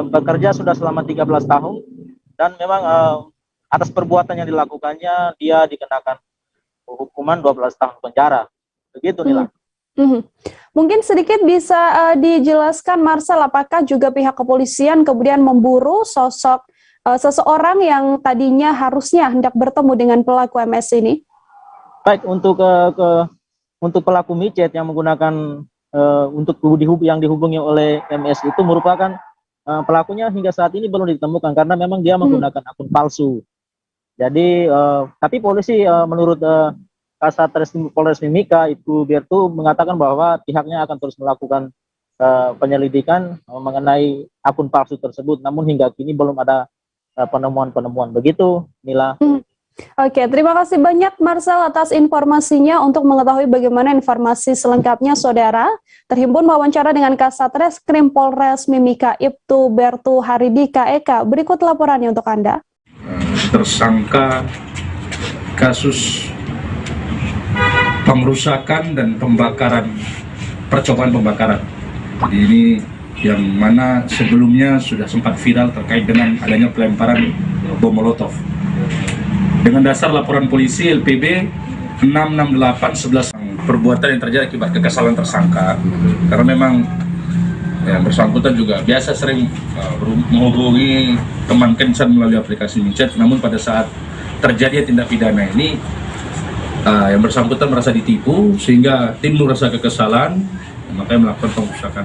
bekerja sudah selama 13 tahun dan memang atas perbuatan yang dilakukannya dia dikenakan hukuman 12 tahun penjara. Begitu, Nila. Mungkin sedikit bisa dijelaskan, Marcel, apakah juga pihak kepolisian kemudian memburu sosok seseorang yang tadinya harusnya hendak bertemu dengan pelaku MS ini? Baik, untuk pelaku micet yang menggunakan untuk yang dihubungi oleh MS itu merupakan pelakunya hingga saat ini belum ditemukan karena memang dia menggunakan akun palsu. Jadi, tapi polisi menurut Kasat Polres Mimika, Ibtu Bertu mengatakan bahwa pihaknya akan terus melakukan penyelidikan mengenai akun palsu tersebut. Namun hingga kini belum ada penemuan-penemuan. Begitu, Nila. Oke, terima kasih banyak Marcel atas informasinya. Untuk mengetahui bagaimana informasi selengkapnya, Saudara, terhimpun wawancara dengan Kasat Reskrim Polres Mimika, Ibtu Bertu Haridika Eka. Berikut laporannya untuk Anda. Tersangka kasus pengerusakan dan percobaan pembakaran. Jadi ini yang mana sebelumnya sudah sempat viral terkait dengan adanya pelemparan bom Molotov. Dengan dasar laporan polisi LPB 668/11 perbuatan yang terjadi akibat kekesalan tersangka, karena memang yang bersangkutan juga biasa sering menghubungi teman kencan melalui aplikasi micet, namun pada saat terjadi tindak pidana ini yang bersangkutan merasa ditipu sehingga timbul rasa kekesalan, makanya melakukan pengerusakan.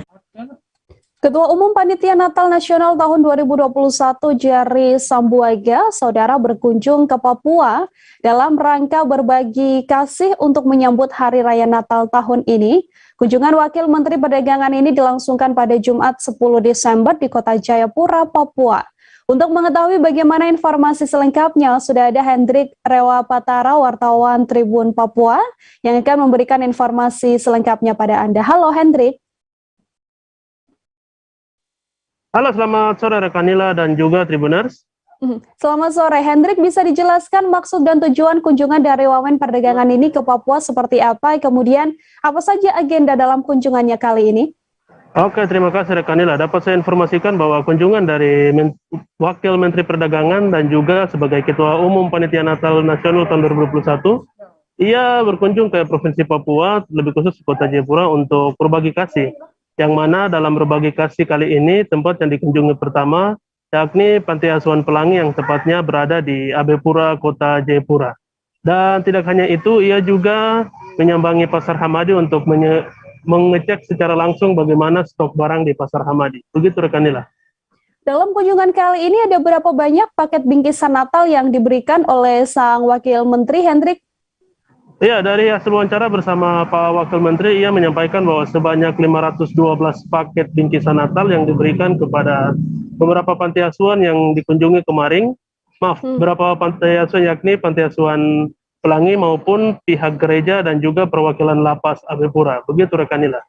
Ketua Umum Panitia Natal Nasional tahun 2021 Jerry Sambuaga, Saudara, berkunjung ke Papua dalam rangka berbagi kasih untuk menyambut Hari Raya Natal tahun ini. Kunjungan Wakil Menteri Perdagangan ini dilangsungkan pada Jumat 10 Desember di Kota Jayapura, Papua. Untuk mengetahui bagaimana informasi selengkapnya, sudah ada Hendrik Rewapatara, wartawan Tribun Papua, yang akan memberikan informasi selengkapnya pada Anda. Halo Hendrik. Halo, selamat sore rekan Nila dan juga Tribuners. Selamat sore, Hendrik, bisa dijelaskan maksud dan tujuan kunjungan dari Wamen Perdagangan ini ke Papua seperti apa, kemudian apa saja agenda dalam kunjungannya kali ini? Oke, terima kasih rekan Nila. Dapat saya informasikan bahwa kunjungan dari Wakil Menteri Perdagangan dan juga sebagai Ketua Umum Panitia Natal Nasional tahun 2021, ia berkunjung ke Provinsi Papua, lebih khusus Kota Jayapura untuk berbagi kasih. Yang mana dalam berbagi kasih kali ini tempat yang dikunjungi pertama yakni Panti Asuhan Pelangi yang tepatnya berada di Abepura, Kota Jayapura. Dan tidak hanya itu, ia juga menyambangi Pasar Hamadi untuk mengecek secara langsung bagaimana stok barang di Pasar Hamadi. Begitu rekan Nila. Dalam kunjungan kali ini ada berapa banyak paket bingkisan Natal yang diberikan oleh sang Wakil Menteri, Hendrik? Ya, dari hasil wawancara bersama Pak Wakil Menteri, ia menyampaikan bahwa sebanyak 512 paket bingkisan Natal yang diberikan kepada beberapa panti asuhan yang dikunjungi kemarin. Beberapa panti asuhan yakni Panti Asuhan Pelangi maupun pihak gereja dan juga perwakilan Lapas Abepura. Begitu rekan Nila.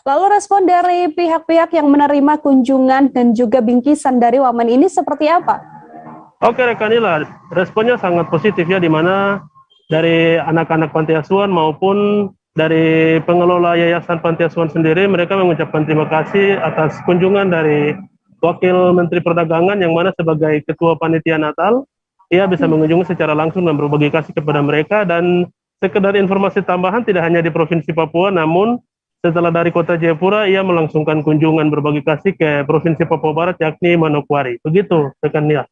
Lalu respon dari pihak-pihak yang menerima kunjungan dan juga bingkisan dari Wamen ini seperti apa? Oke rekan Nila, responnya sangat positif ya, di mana dari anak-anak panti asuhan maupun dari pengelola Yayasan Panti Asuhan sendiri, mereka mengucapkan terima kasih atas kunjungan dari Wakil Menteri Perdagangan yang mana sebagai Ketua Panitia Natal, ia bisa mengunjungi secara langsung dan berbagi kasih kepada mereka. Dan sekedar informasi tambahan, tidak hanya di Provinsi Papua, namun setelah dari Kota Jayapura, ia melangsungkan kunjungan berbagi kasih ke Provinsi Papua Barat yakni Manokwari. Begitu rekan Nia.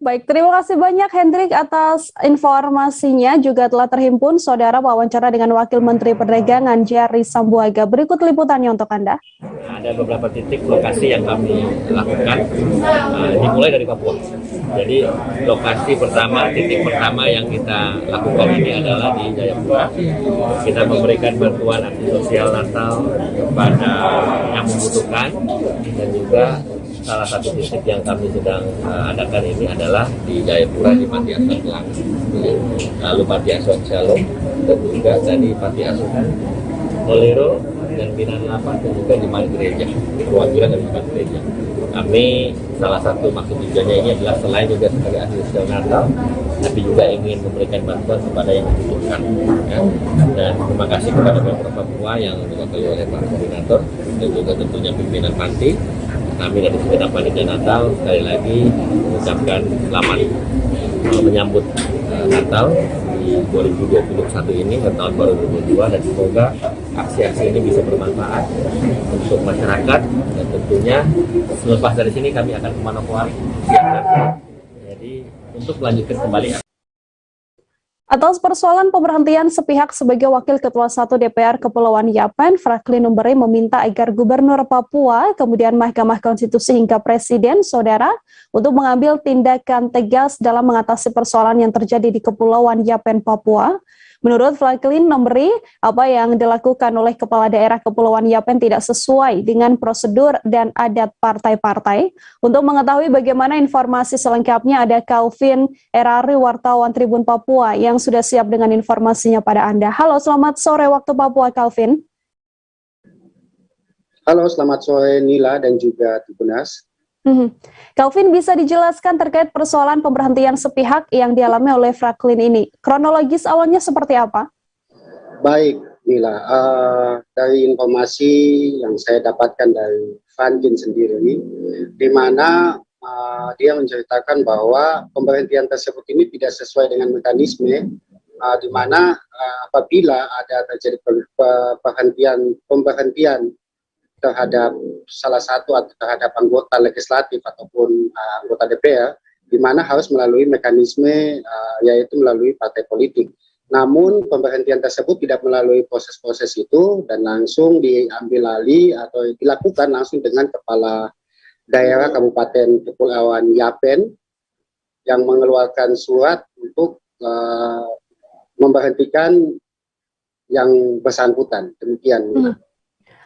Baik, terima kasih banyak Hendrik atas informasinya. Juga telah terhimpun Saudara wawancara dengan Wakil Menteri Perdagangan Jerry Sambuaga. Berikut liputannya untuk Anda. Ada beberapa titik lokasi yang kami lakukan, dimulai dari Papua. Jadi lokasi pertama, titik pertama yang kita lakukan ini adalah di Jayapura. Kita memberikan bantuan aksi sosial Natal kepada yang membutuhkan dan juga salah satu titik yang kami sedang adakan ini adalah di Jayapura di Panti Asuhan Gelangan, lalu Panti Asuhan Shalom, dan juga tadi Panti Asuhan Molero dan Binaan Lapan, dan juga di Jemaat Gereja, perwakilan dari Jemaat Gereja. Kami salah satu maksud tujuannya ini adalah selain juga sebagai ahli sosial Natal, tapi juga ingin memberikan bantuan kepada yang membutuhkan. Ya. Dan terima kasih kepada Pemprov Papua yang diwakili oleh Pak Koordinator dan juga tentunya pimpinan panti. Kami dari segenap panitia Natal sekali lagi mengucapkan selamat menyambut Natal di 2021 ini, ke tahun baru 2022, dan semoga aksi-aksi ini bisa bermanfaat untuk masyarakat, dan tentunya selepas dari sini kami akan ke Manokwari. Jadi untuk melanjutkan kembali. Atas persoalan pemberhentian sepihak sebagai Wakil Ketua 1 DPR Kepulauan Yapen, Franklin Numberi meminta agar Gubernur Papua, kemudian Mahkamah Konstitusi hingga Presiden, Saudara, untuk mengambil tindakan tegas dalam mengatasi persoalan yang terjadi di Kepulauan Yapen, Papua. Menurut Franklin Numberi, apa yang dilakukan oleh Kepala Daerah Kepulauan Yapen tidak sesuai dengan prosedur dan adat partai-partai. Untuk mengetahui bagaimana informasi selengkapnya, ada Calvin Erari, wartawan Tribun Papua, yang sudah siap dengan informasinya pada Anda. Halo, selamat sore waktu Papua, Calvin. Halo, selamat sore Nila dan juga Tribunas. Calvin, bisa dijelaskan terkait persoalan pemberhentian sepihak yang dialami oleh Franklin ini? Kronologis awalnya seperti apa? Baik, Nila. Dari informasi yang saya dapatkan dari Franklin sendiri, di mana dia menceritakan bahwa pemberhentian tersebut ini tidak sesuai dengan mekanisme, di mana apabila ada terjadi pemberhentian terhadap salah satu atau terhadap anggota legislatif ataupun anggota DPR, di mana harus melalui mekanisme yaitu melalui partai politik. Namun pemberhentian tersebut tidak melalui proses-proses itu dan langsung diambil alih atau dilakukan langsung dengan Kepala Daerah Kabupaten Kepulauan Yapen yang mengeluarkan surat untuk memberhentikan yang bersangkutan. Demikian.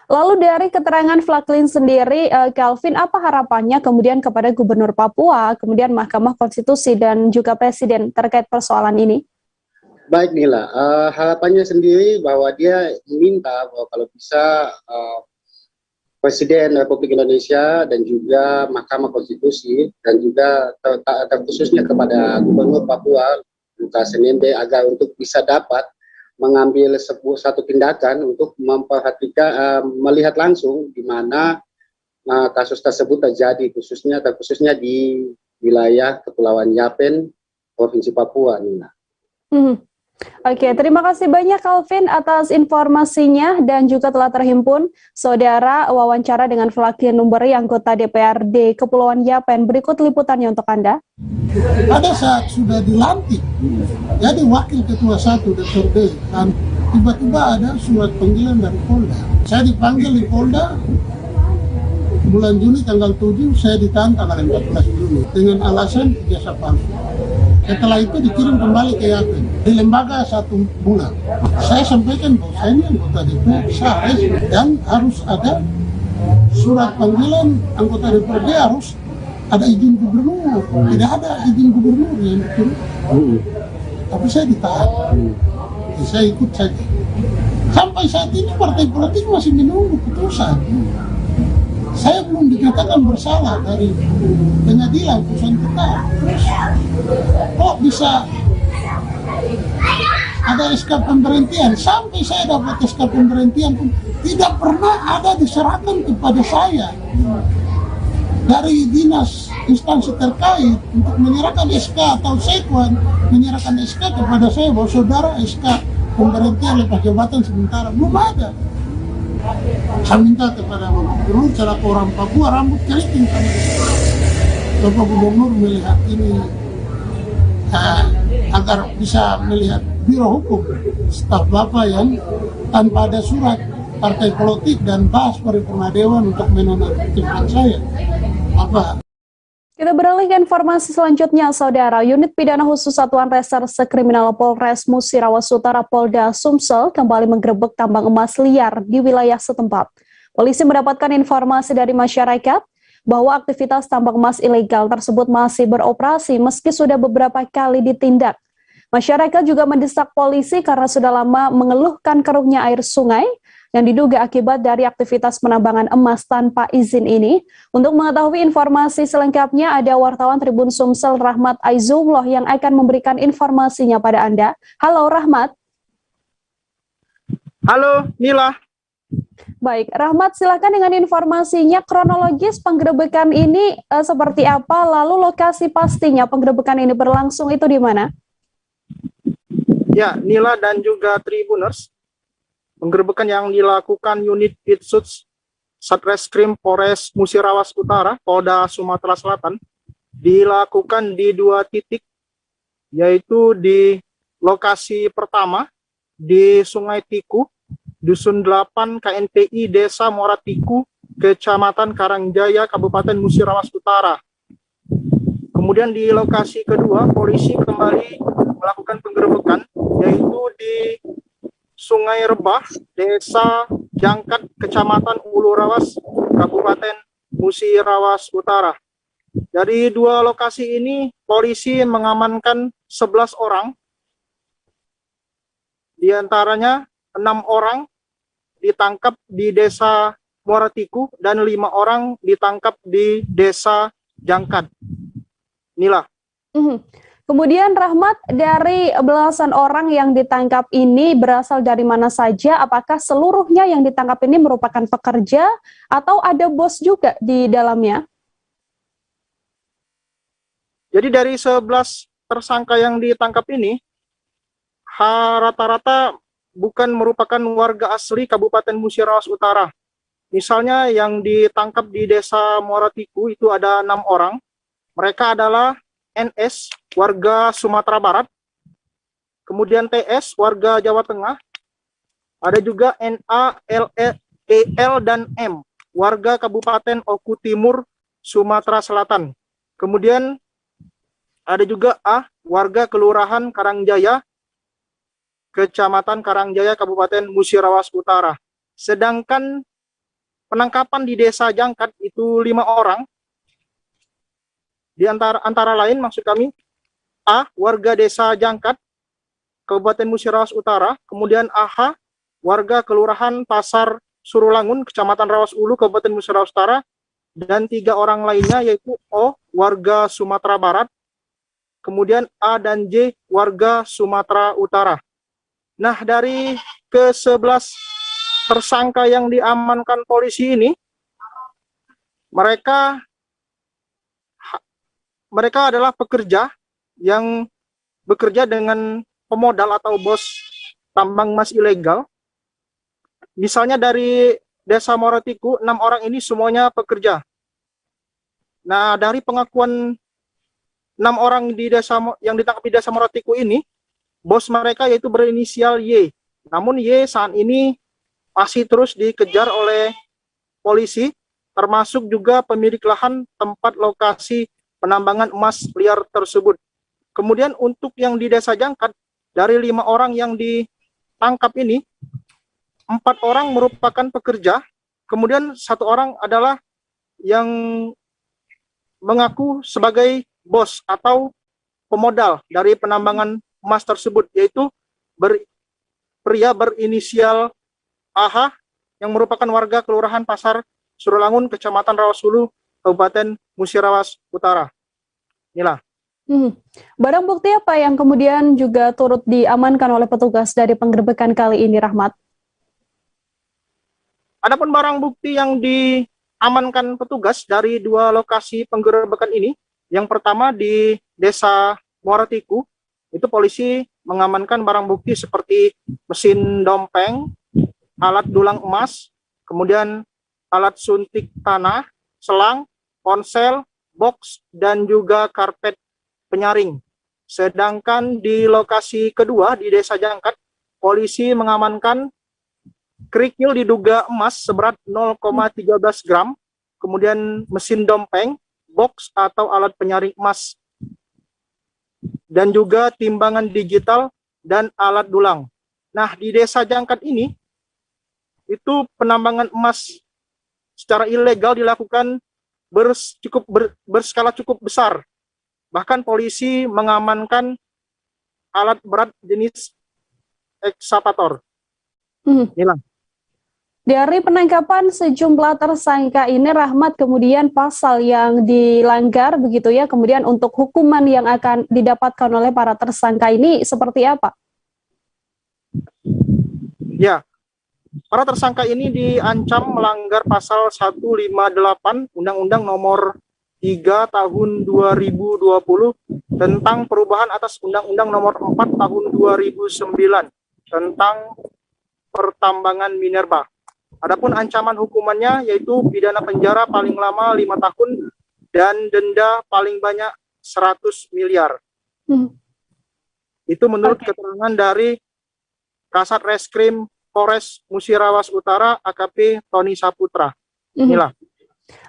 Lalu dari keterangan Franklin sendiri, Calvin, apa harapannya kemudian kepada Gubernur Papua, kemudian Mahkamah Konstitusi dan juga Presiden terkait persoalan ini? Baik Nila, harapannya sendiri bahwa dia meminta bahwa kalau bisa Presiden Republik Indonesia dan juga Mahkamah Konstitusi dan juga terkhususnya kepada Gubernur Papua Lukas NMB agar untuk bisa dapat mengambil satu tindakan untuk memperhatikan, melihat langsung di mana kasus tersebut terjadi, khususnya di wilayah Kepulauan Yapen, Provinsi Papua, Nina. Oke, terima kasih banyak Calvin atas informasinya dan juga telah terhimpun Saudara wawancara dengan Franklin Numberi, anggota DPRD Kepulauan Yapen. Berikut liputannya untuk Anda. Pada saat sudah dilantik jadi Wakil Ketua 1 Dr. D, dan tiba-tiba ada surat panggilan dari Polda. Saya dipanggil di Polda bulan Juni tanggal 7, saya ditahan tanggal 14 Juni dengan alasan ijazah palsu. Setelah itu dikirim kembali ke Yapen di lembaga 1 bulan. Saya sampaikan bahwa saya ini anggota DPR sah dan harus ada surat panggilan anggota DPRD, harus ada izin gubernur. Tidak ada izin gubernur yang betul. Tapi saya ditahan. Saya ikut saja. Sampai saat ini partai politik masih menunggu putusan. Saya belum dikatakan bersalah dari pengadilan, putusan tetap. Terus kok bisa ada SK pemberhentian? Sampai saya dapat SK pemberhentian pun tidak pernah ada diserahkan kepada saya dari dinas instansi terkait untuk menyerahkan SK atau Sekwan menyerahkan SK kepada saya bahwa saudara SK pemberhentian lepas jabatan sementara. Belum ada. Saya minta kepada Gubernur selaku orang Papua, rambut keriting kami. Bapak Gubernur melihat ini agar bisa melihat Biro Hukum staf Bapak yang tanpa ada surat partai politik dan bahas paripurna dewan untuk menonaktifkan saya. Apa? Kita beralih ke informasi selanjutnya, Saudara. Unit Pidana Khusus Satuan Reserse Kriminal Polres Musirawas Utara Polda Sumsel kembali menggerebek tambang emas liar di wilayah setempat. Polisi mendapatkan informasi dari masyarakat bahwa aktivitas tambang emas ilegal tersebut masih beroperasi meski sudah beberapa kali ditindak. Masyarakat juga mendesak polisi karena sudah lama mengeluhkan keruhnya air sungai yang diduga akibat dari aktivitas penambangan emas tanpa izin ini. Untuk mengetahui informasi selengkapnya, ada wartawan Tribun Sumsel Rahmat Aizullah yang akan memberikan informasinya pada Anda. Halo Rahmat. Halo Nila. Baik, Rahmat, silakan dengan informasinya. Kronologis penggerebekan ini seperti apa, lalu lokasi pastinya penggerebekan ini berlangsung itu di mana? Ya, Nila dan juga Tribuners, penggerebekan yang dilakukan unit Ditsus Satreskrim Polres Musirawas Utara, Polda Sumatera Selatan, dilakukan di 2 titik, yaitu di lokasi pertama di Sungai Tiku, Dusun 8 KNPI Desa Muara Tiku, Kecamatan Karangjaya, Kabupaten Musirawas Utara. Kemudian di lokasi kedua, polisi kembali melakukan penggerebekan, yaitu di Sungai Rebah, Desa Jangkat, Kecamatan Ulu Rawas, Kabupaten Musirawas Utara. Dari 2 lokasi ini, polisi mengamankan 11 orang, di antaranya 6 orang ditangkap di Desa Muara Tiku dan 5 orang ditangkap di Desa Jangkat. Nila. Kemudian Rahmat, dari belasan orang yang ditangkap ini berasal dari mana saja? Apakah seluruhnya yang ditangkap ini merupakan pekerja atau ada bos juga di dalamnya? Jadi dari 11 tersangka yang ditangkap ini, rata-rata bukan merupakan warga asli Kabupaten Musirawas Utara. Misalnya yang ditangkap di Desa Muara Tiku itu ada 6 orang. Mereka adalah NS, warga Sumatera Barat, kemudian TS, warga Jawa Tengah, ada juga NA, LE, EL, dan M, warga Kabupaten Oku Timur, Sumatera Selatan. Kemudian ada juga A, warga Kelurahan Karangjaya, Kecamatan Karangjaya, Kabupaten Musirawas Utara. Sedangkan penangkapan di Desa Jangkat itu 5 orang, di antara lain maksud kami A, warga Desa Jangkat, Kabupaten Musirawas Utara, kemudian AH, warga Kelurahan Pasar Surulangun, Kecamatan Rawas Ulu, Kabupaten Musirawas Utara, dan 3 orang lainnya yaitu O, warga Sumatera Barat, kemudian A dan J, warga Sumatera Utara. Nah, dari ke-11 tersangka yang diamankan polisi ini, mereka adalah pekerja yang bekerja dengan pemodal atau bos tambang emas ilegal. Misalnya dari Desa Muara Tiku, 6 orang ini semuanya pekerja. Nah, dari pengakuan 6 orang yang ditangkap di Desa Muara Tiku ini, bos mereka yaitu berinisial Y. Namun Y saat ini masih terus dikejar oleh polisi, termasuk juga pemilik lahan tempat lokasi penambangan emas liar tersebut. Kemudian untuk yang di Desa Jangkat, dari 5 orang yang ditangkap ini, 4 orang merupakan pekerja, kemudian 1 orang adalah yang mengaku sebagai bos atau pemodal dari penambangan emas tersebut, yaitu pria berinisial AH yang merupakan warga Kelurahan Pasar Surulangun, Kecamatan Rawas Ulu, Kabupaten Musirawas Utara. Inilah. Barang bukti apa yang kemudian juga turut diamankan oleh petugas dari penggerebekan kali ini, Rahmat? Adapun barang bukti yang diamankan petugas dari 2 lokasi penggerebekan ini, yang pertama di Desa Muara Tiku, itu polisi mengamankan barang bukti seperti mesin dompeng, alat dulang emas, kemudian alat suntik tanah, selang, ponsel, box, dan juga karpet penyaring. Sedangkan di lokasi kedua di Desa Jangkat, polisi mengamankan kerikil diduga emas seberat 0,13 gram, kemudian mesin dompeng, box atau alat penyaring emas, dan juga timbangan digital dan alat dulang. Nah, di Desa Jangkat ini, itu penambangan emas secara ilegal dilakukan berskala cukup besar. Bahkan polisi mengamankan alat berat jenis ekskavator. Inilah. Dari penangkapan sejumlah tersangka ini, Rahmat, kemudian pasal yang dilanggar begitu ya, kemudian untuk hukuman yang akan didapatkan oleh para tersangka ini seperti apa? Ya, para tersangka ini diancam melanggar pasal 158 Undang-Undang Nomor 3 Tahun 2020 tentang perubahan atas Undang-Undang Nomor 4 Tahun 2009 tentang pertambangan minerba. Adapun ancaman hukumannya yaitu pidana penjara paling lama 5 tahun dan denda paling banyak 100 miliar. Itu menurut keterangan dari Kasat Reskrim Polres Musirawas Utara AKP Tony Saputra. Inilah.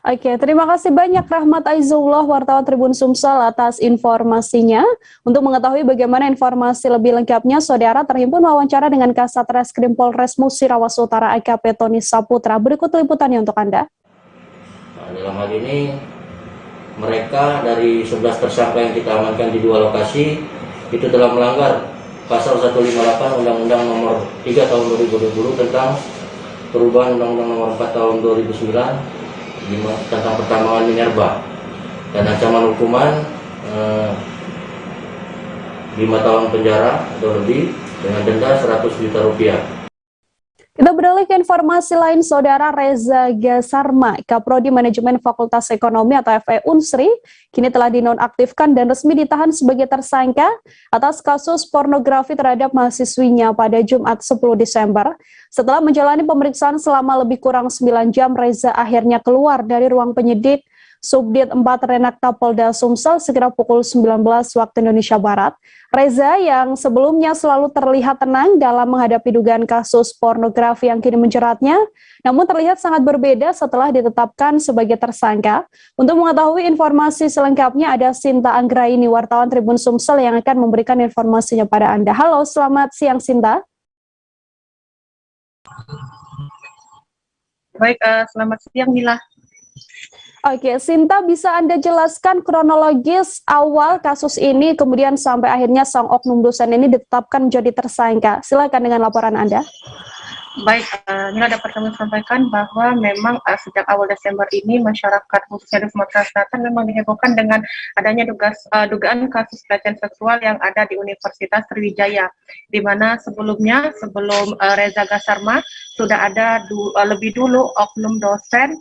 Oke, terima kasih banyak Rahmat Aizullah, wartawan Tribun Sumsel atas informasinya. Untuk mengetahui bagaimana informasi lebih lengkapnya, saudara terhimpun wawancara dengan Kasat Reskrim Polres Musirawas Utara AKP Tony Saputra. Berikut liputannya untuk Anda. Nah, dalam hal ini, mereka dari 11 tersangka yang kita amankan di 2 lokasi, itu telah melanggar pasal 158 Undang-Undang Nomor 3 Tahun 2020 tentang perubahan Undang-Undang Nomor 4 Tahun 2009 tentang pertambangan minerba, dan ancaman hukuman 5 tahun penjara atau lebih dengan denda 100 juta rupiah. Kita beralih ke informasi lain, Saudara. Reza Gasarma, Kaprodi Manajemen Fakultas Ekonomi atau FE Unsri, kini telah dinonaktifkan dan resmi ditahan sebagai tersangka atas kasus pornografi terhadap mahasiswinya pada Jumat 10 Desember. Setelah menjalani pemeriksaan selama lebih kurang 9 jam, Reza akhirnya keluar dari ruang penyidik Subdit 4 Renakta Polda Sumsel sekira pukul 19 waktu Indonesia Barat. Reza yang sebelumnya selalu terlihat tenang dalam menghadapi dugaan kasus pornografi yang kini menjeratnya, namun terlihat sangat berbeda setelah ditetapkan sebagai tersangka. Untuk mengetahui informasi selengkapnya ada Sinta Anggraini, wartawan Tribun Sumsel yang akan memberikan informasinya pada Anda. Halo, selamat siang Sinta. Baik, selamat siang Mila. Oke, Sinta, bisa Anda jelaskan kronologis awal kasus ini, kemudian sampai akhirnya sang oknum dosen ini ditetapkan menjadi tersangka. Silakan dengan laporan Anda. Baik, Mila dapat kami sampaikan bahwa memang sejak awal Desember ini masyarakat khususnya di Sumatera Selatan memang dihebohkan dengan adanya dugaan kasus pelecehan seksual yang ada di Universitas Sriwijaya, di mana sebelum Reza Gasarma sudah ada lebih dulu oknum dosen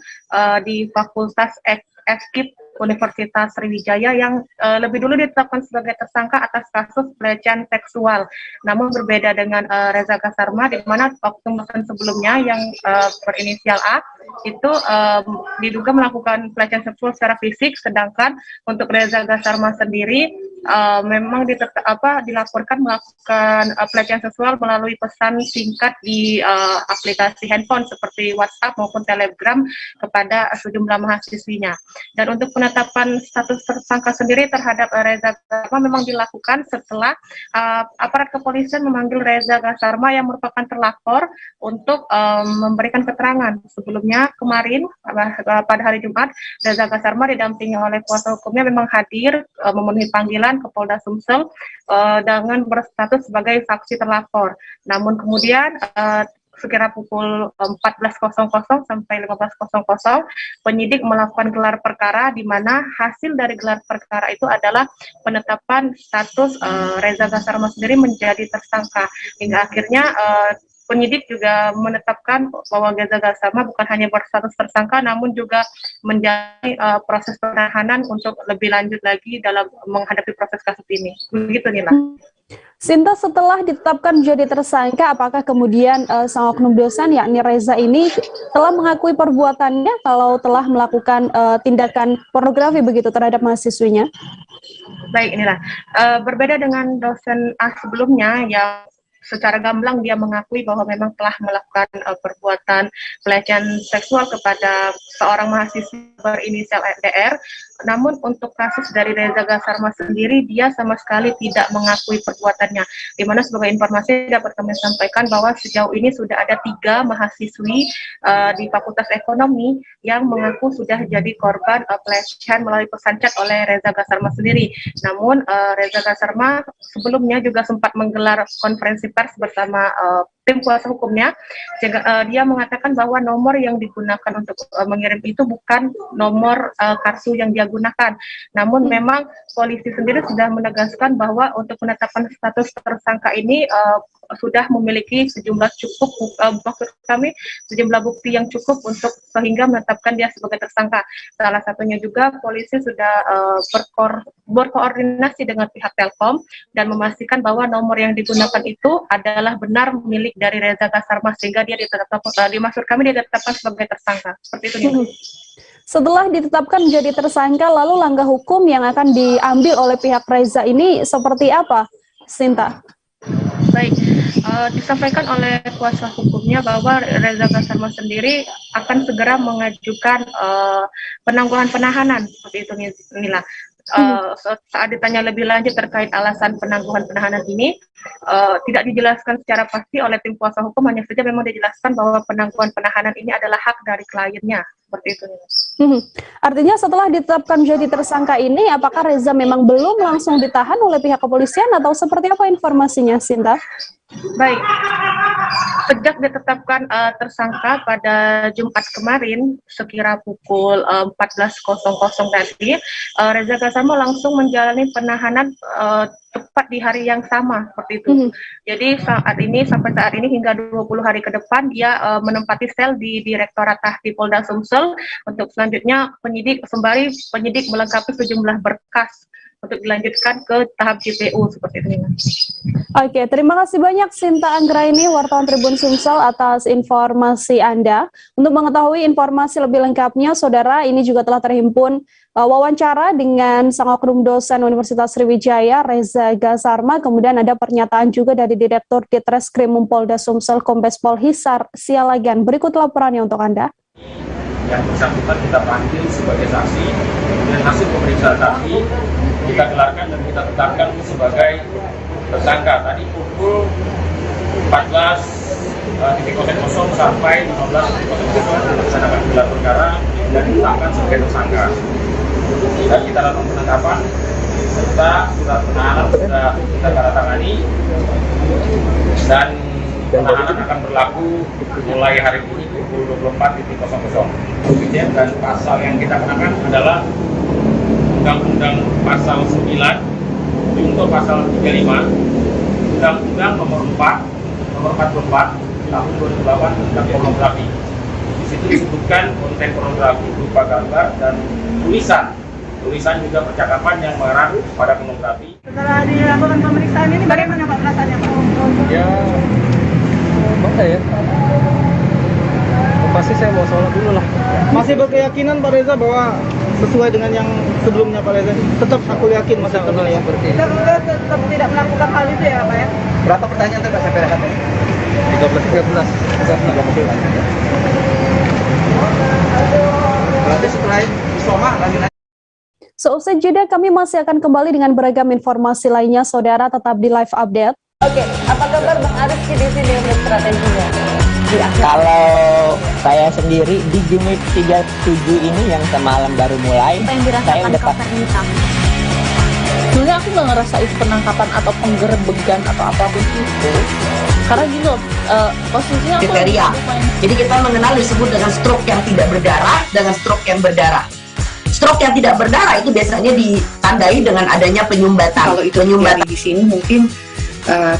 di Fakultas FKIP Universitas Sriwijaya yang lebih dulu ditetapkan sebagai tersangka atas kasus pelecehan seksual. Namun berbeda dengan Reza Gasarma, di mana oknum dosen sebelumnya yang berinisial A itu diduga melakukan pelecehan seksual secara fisik, sedangkan untuk Reza Gasarma sendiri memang dilaporkan melakukan pelecehan seksual melalui pesan singkat di aplikasi handphone seperti WhatsApp maupun Telegram kepada sejumlah mahasiswinya. Dan untuk penetapan status tersangka sendiri terhadap Reza Gasarma memang dilakukan setelah aparat kepolisian memanggil Reza Gasarma yang merupakan terlapor untuk memberikan keterangan. Sebelumnya kemarin pada hari Jumat, Reza Gasarma didampingi oleh kuasa hukumnya memang hadir memenuhi panggilan ke Polda Sumsel dengan berstatus sebagai saksi terlapor. Namun kemudian sekira pukul 14.00 sampai 15.00 penyidik melakukan gelar perkara, di mana hasil dari gelar perkara itu adalah penetapan status Reza Gasarma sendiri menjadi tersangka. Hingga akhirnya penyidik juga menetapkan bahwa Reza Gasarma bukan hanya berstatus tersangka, namun juga menjalani proses penahanan untuk lebih lanjut lagi dalam menghadapi proses kasus ini. Begitu Nila. Sinta, setelah ditetapkan menjadi tersangka, apakah kemudian sang oknum dosen yakni Reza ini telah mengakui perbuatannya kalau telah melakukan tindakan pornografi begitu terhadap mahasiswinya? Baik, inilah berbeda dengan dosen A sebelumnya yang secara gamblang dia mengakui bahwa memang telah melakukan perbuatan pelecehan seksual kepada seorang mahasiswa berinisial DR. Namun untuk kasus dari Reza Gasarma sendiri, dia sama sekali tidak mengakui perbuatannya. Di mana sebagai informasi dapat kami sampaikan bahwa sejauh ini sudah ada 3 mahasiswi di Fakultas Ekonomi yang mengaku sudah jadi korban pelecehan melalui pesan chat oleh Reza Gasarma sendiri. Namun Reza Gasarma sebelumnya juga sempat menggelar konferensi pers bersama tim kuasa hukumnya, dia mengatakan bahwa nomor yang digunakan untuk mengirim itu bukan nomor kartu yang dia gunakan. Namun memang polisi sendiri sudah menegaskan bahwa untuk penetapan status tersangka ini sudah memiliki sejumlah sejumlah bukti yang cukup untuk sehingga menetapkan dia sebagai tersangka. Salah satunya juga polisi sudah berkoordinasi dengan pihak Telkom dan memastikan bahwa nomor yang digunakan itu adalah benar milik dari Reza Gasarma sehingga dia ditetapkan sebagai tersangka. Seperti itu. Setelah ditetapkan menjadi tersangka, lalu langkah hukum yang akan diambil oleh pihak Reza ini seperti apa, Sinta? Baik, disampaikan oleh kuasa hukumnya bahwa Reza Gasarma sendiri akan segera mengajukan penangguhan penahanan, seperti itu Nila. Saat ditanya lebih lanjut terkait alasan penangguhan penahanan ini, tidak dijelaskan secara pasti oleh tim kuasa hukum, hanya saja memang dijelaskan bahwa penangguhan penahanan ini adalah hak dari kliennya, seperti itu. Artinya setelah ditetapkan menjadi tersangka ini, apakah Reza memang belum langsung ditahan oleh pihak kepolisian atau seperti apa informasinya, Sinta? Baik, sejak ditetapkan tersangka pada Jumat kemarin sekira pukul 14.00 tadi, Reza Gasarma langsung menjalani penahanan tepat di hari yang sama, seperti itu. Jadi sampai saat ini hingga 20 hari ke depan dia menempati sel di Direktorat Tahti Polda Sumsel untuk selanjutnya penyidik melengkapi sejumlah berkas untuk dilanjutkan ke tahap JPU, seperti itu. Oke, terima kasih banyak Sinta Anggraini, wartawan Tribun Sumsel atas informasi Anda. Untuk mengetahui informasi lebih lengkapnya, saudara, ini juga telah terhimpun wawancara dengan sang oknum dosen Universitas Sriwijaya, Reza Gasarma. Kemudian ada pernyataan juga dari Direktur Ditreskrimum Polda Sumsel, Kombes Pol Hisar Sialagan. Berikut laporannya untuk Anda. Yang bersangkutan kita panggil sebagai saksi, kemudian hasil pemeriksaan saksi kita gelarkan dan kita tetapkan sebagai tersangka. Tadi pukul 14.00 sampai 15.00 melaksanakan gelar perkara dan ditetapkan sebagai tersangka. Dan kita lakukan penangkapan serta surat penahanan sudah kita tanda-tangani dan penahanan akan berlaku mulai hari ini pukul 24.00. Dan pasal yang kita kenakan adalah Undang-Undang Pasal 9 untuk Pasal 35 Undang-Undang nomor 44 tahun 2008 tentang pornografi. Di situ disebutkan konten pornografi berupa gambar dan tulisan juga percakapan yang mengarah pada pornografi. Setelah dilakukan pemeriksaan ini bagaimana Pak perasaannya Pak? Ya, bangga ya. Pasti saya mau sholat dulu lah. Masih berkeyakinan Pak Reza bahwa sesuai dengan yang sebelumnya Pak Reza? Tetap aku yakin Mas Abdullah ya. Kita tetap tidak melakukan hal itu ya Pak ya? Berapa pertanyaan tadi sampai rehat? 13. Berarti setelah Isoma lagi. Seusai jeda kami masih akan kembali dengan beragam informasi lainnya, saudara, tetap di live update. Oke, apa kabar Bang Arif di sini untuk strateginya? Kalau saya sendiri di Jumik 37 ini yang semalam baru mulai, saya dapat sebenarnya aku nggak ngerasa itu penangkapan atau penggerebegan atau apapun itu, karena gitu posisinya kriteria. Jadi kita mengenal disebut dengan stroke yang tidak berdarah dengan stroke yang berdarah. Stroke yang tidak berdarah itu biasanya ditandai dengan adanya penyumbatan. Kalau itu terjadi di sini mungkin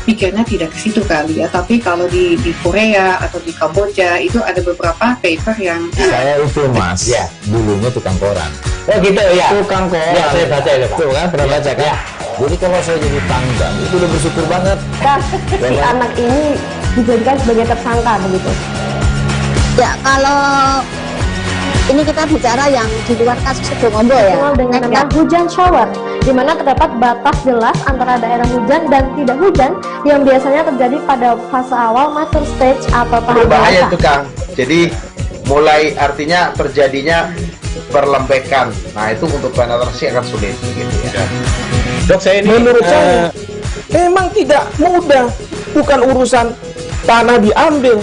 pikirnya tidak ke situ kali ya, tapi kalau di Korea atau di Kamboja itu ada beberapa paper yang saya itu Mas, ya dulunya tukang koran. Oh gitu ya, tukang koran. Ya saya baca ya Pak. Tuh kan pernah baca kan? Ya. Jadi kalau saya jadi tanggal itu udah bersyukur banget. Si anak ini dijadikan sebagai tersangka begitu. Ya kalau ini kita bicara yang di luar kasus Sebongombo ya, dengan nama hujan shower, di mana terdapat batas jelas antara daerah hujan dan tidak hujan yang biasanya terjadi pada fase awal mature stage atau tahap berbahaya itu Kang. Jadi mulai artinya terjadinya perlembekan. Nah itu untuk penetrasi akan sulit gitu ya. Dok, saya ini menurut saya memang tidak mudah, bukan urusan tanah diambil.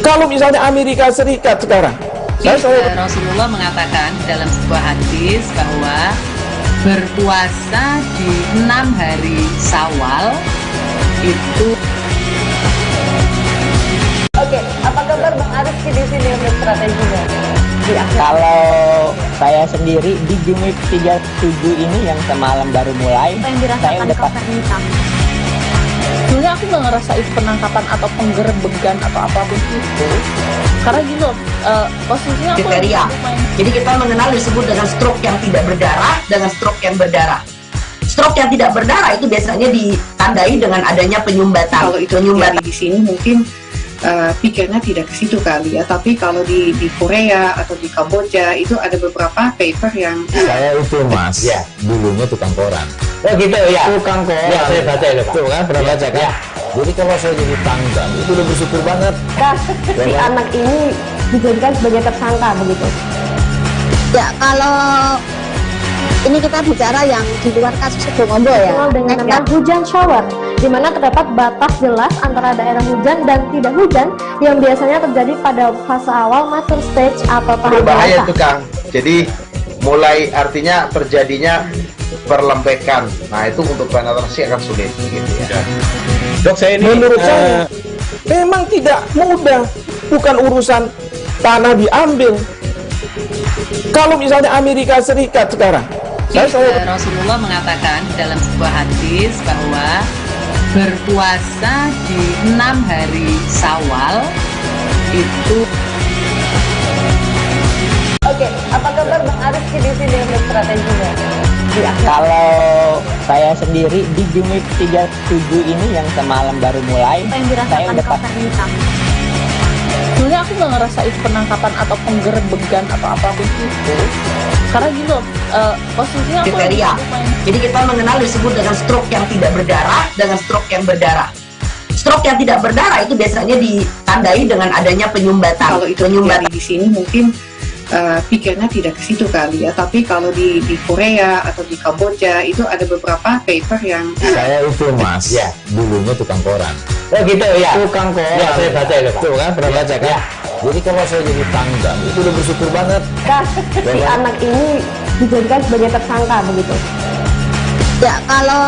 Kalau misalnya Amerika Serikat sekarang, Rasulullah mengatakan dalam sebuah hadis bahwa berpuasa di 6 hari Syawal itu. Oke, apa kabar Bang Arifki di sini untuk strateginya? Kalau saya sendiri di Jumik 37 ini yang semalam baru mulai, saya udah sebenarnya aku nggak ngerasa itu penangkapan atau penggerebegan atau apapun itu, karena gitu posisinya aku kriteria. Jadi kita mengenal disebut dengan stroke yang tidak berdarah dengan stroke yang berdarah. Stroke yang tidak berdarah itu biasanya ditandai dengan adanya penyumbatan. Kalau itu terjadi di sini mungkin pikirnya tidak ke situ kali ya, tapi kalau di Korea atau di Kamboja itu ada beberapa paper yang saya itu mas, ya dulunya tukang koran. Oh gitu ya, tukang koran. Ya saya baca itu Pak. Tuh kan pernah baca kan? Ya. Jadi kalau saya jadi tanggal itu udah bersyukur banget. Si anak ini dijadikan sebagai tersangka begitu. Ya kalau ini kita bicara yang di luar kasus Sidomombo ya, dengan hujan shower, di mana terdapat batas jelas antara daerah hujan dan tidak hujan yang biasanya terjadi pada fase awal mature stage atau tahap berbahaya itu Kang. Jadi mulai artinya terjadinya perlembekan. Nah itu untuk penetrasi akan sulit gitu ya. Dok, saya ini menurut saya memang tidak mudah, bukan urusan tanah diambil. Kalau misalnya Amerika Serikat sekarang, Rasulullah mengatakan dalam sebuah hadis bahwa berpuasa di 6 hari Syawal itu. Oke, apa kabar Bang Arifki di sini untuk strateginya? Kalau saya sendiri di Jumik 37 ini yang semalam baru mulai, saya udah sebenarnya aku nggak ngerasa itu penangkapan atau penggerebegan atau apapun itu, karena gitu posisinya aku kriteria. Jadi kita mengenal disebut dengan stroke yang tidak berdarah dengan stroke yang berdarah. Stroke yang tidak berdarah itu biasanya ditandai dengan adanya penyumbatan. Kalau itu terjadi di sini mungkin pikirnya tidak ke situ kali ya, tapi kalau di Korea atau di Kamboja itu ada beberapa paper yang saya itu mas, ya dulunya tukang koran. Oh gitu ya, tukang koran. Ya saya baca itu Pak. Tuh kan pernah baca kan? Ya. Jadi kalau saya jadi tanggal itu udah bersyukur banget. Si anak ini dijadikan sebagai tersangka begitu. Ya kalau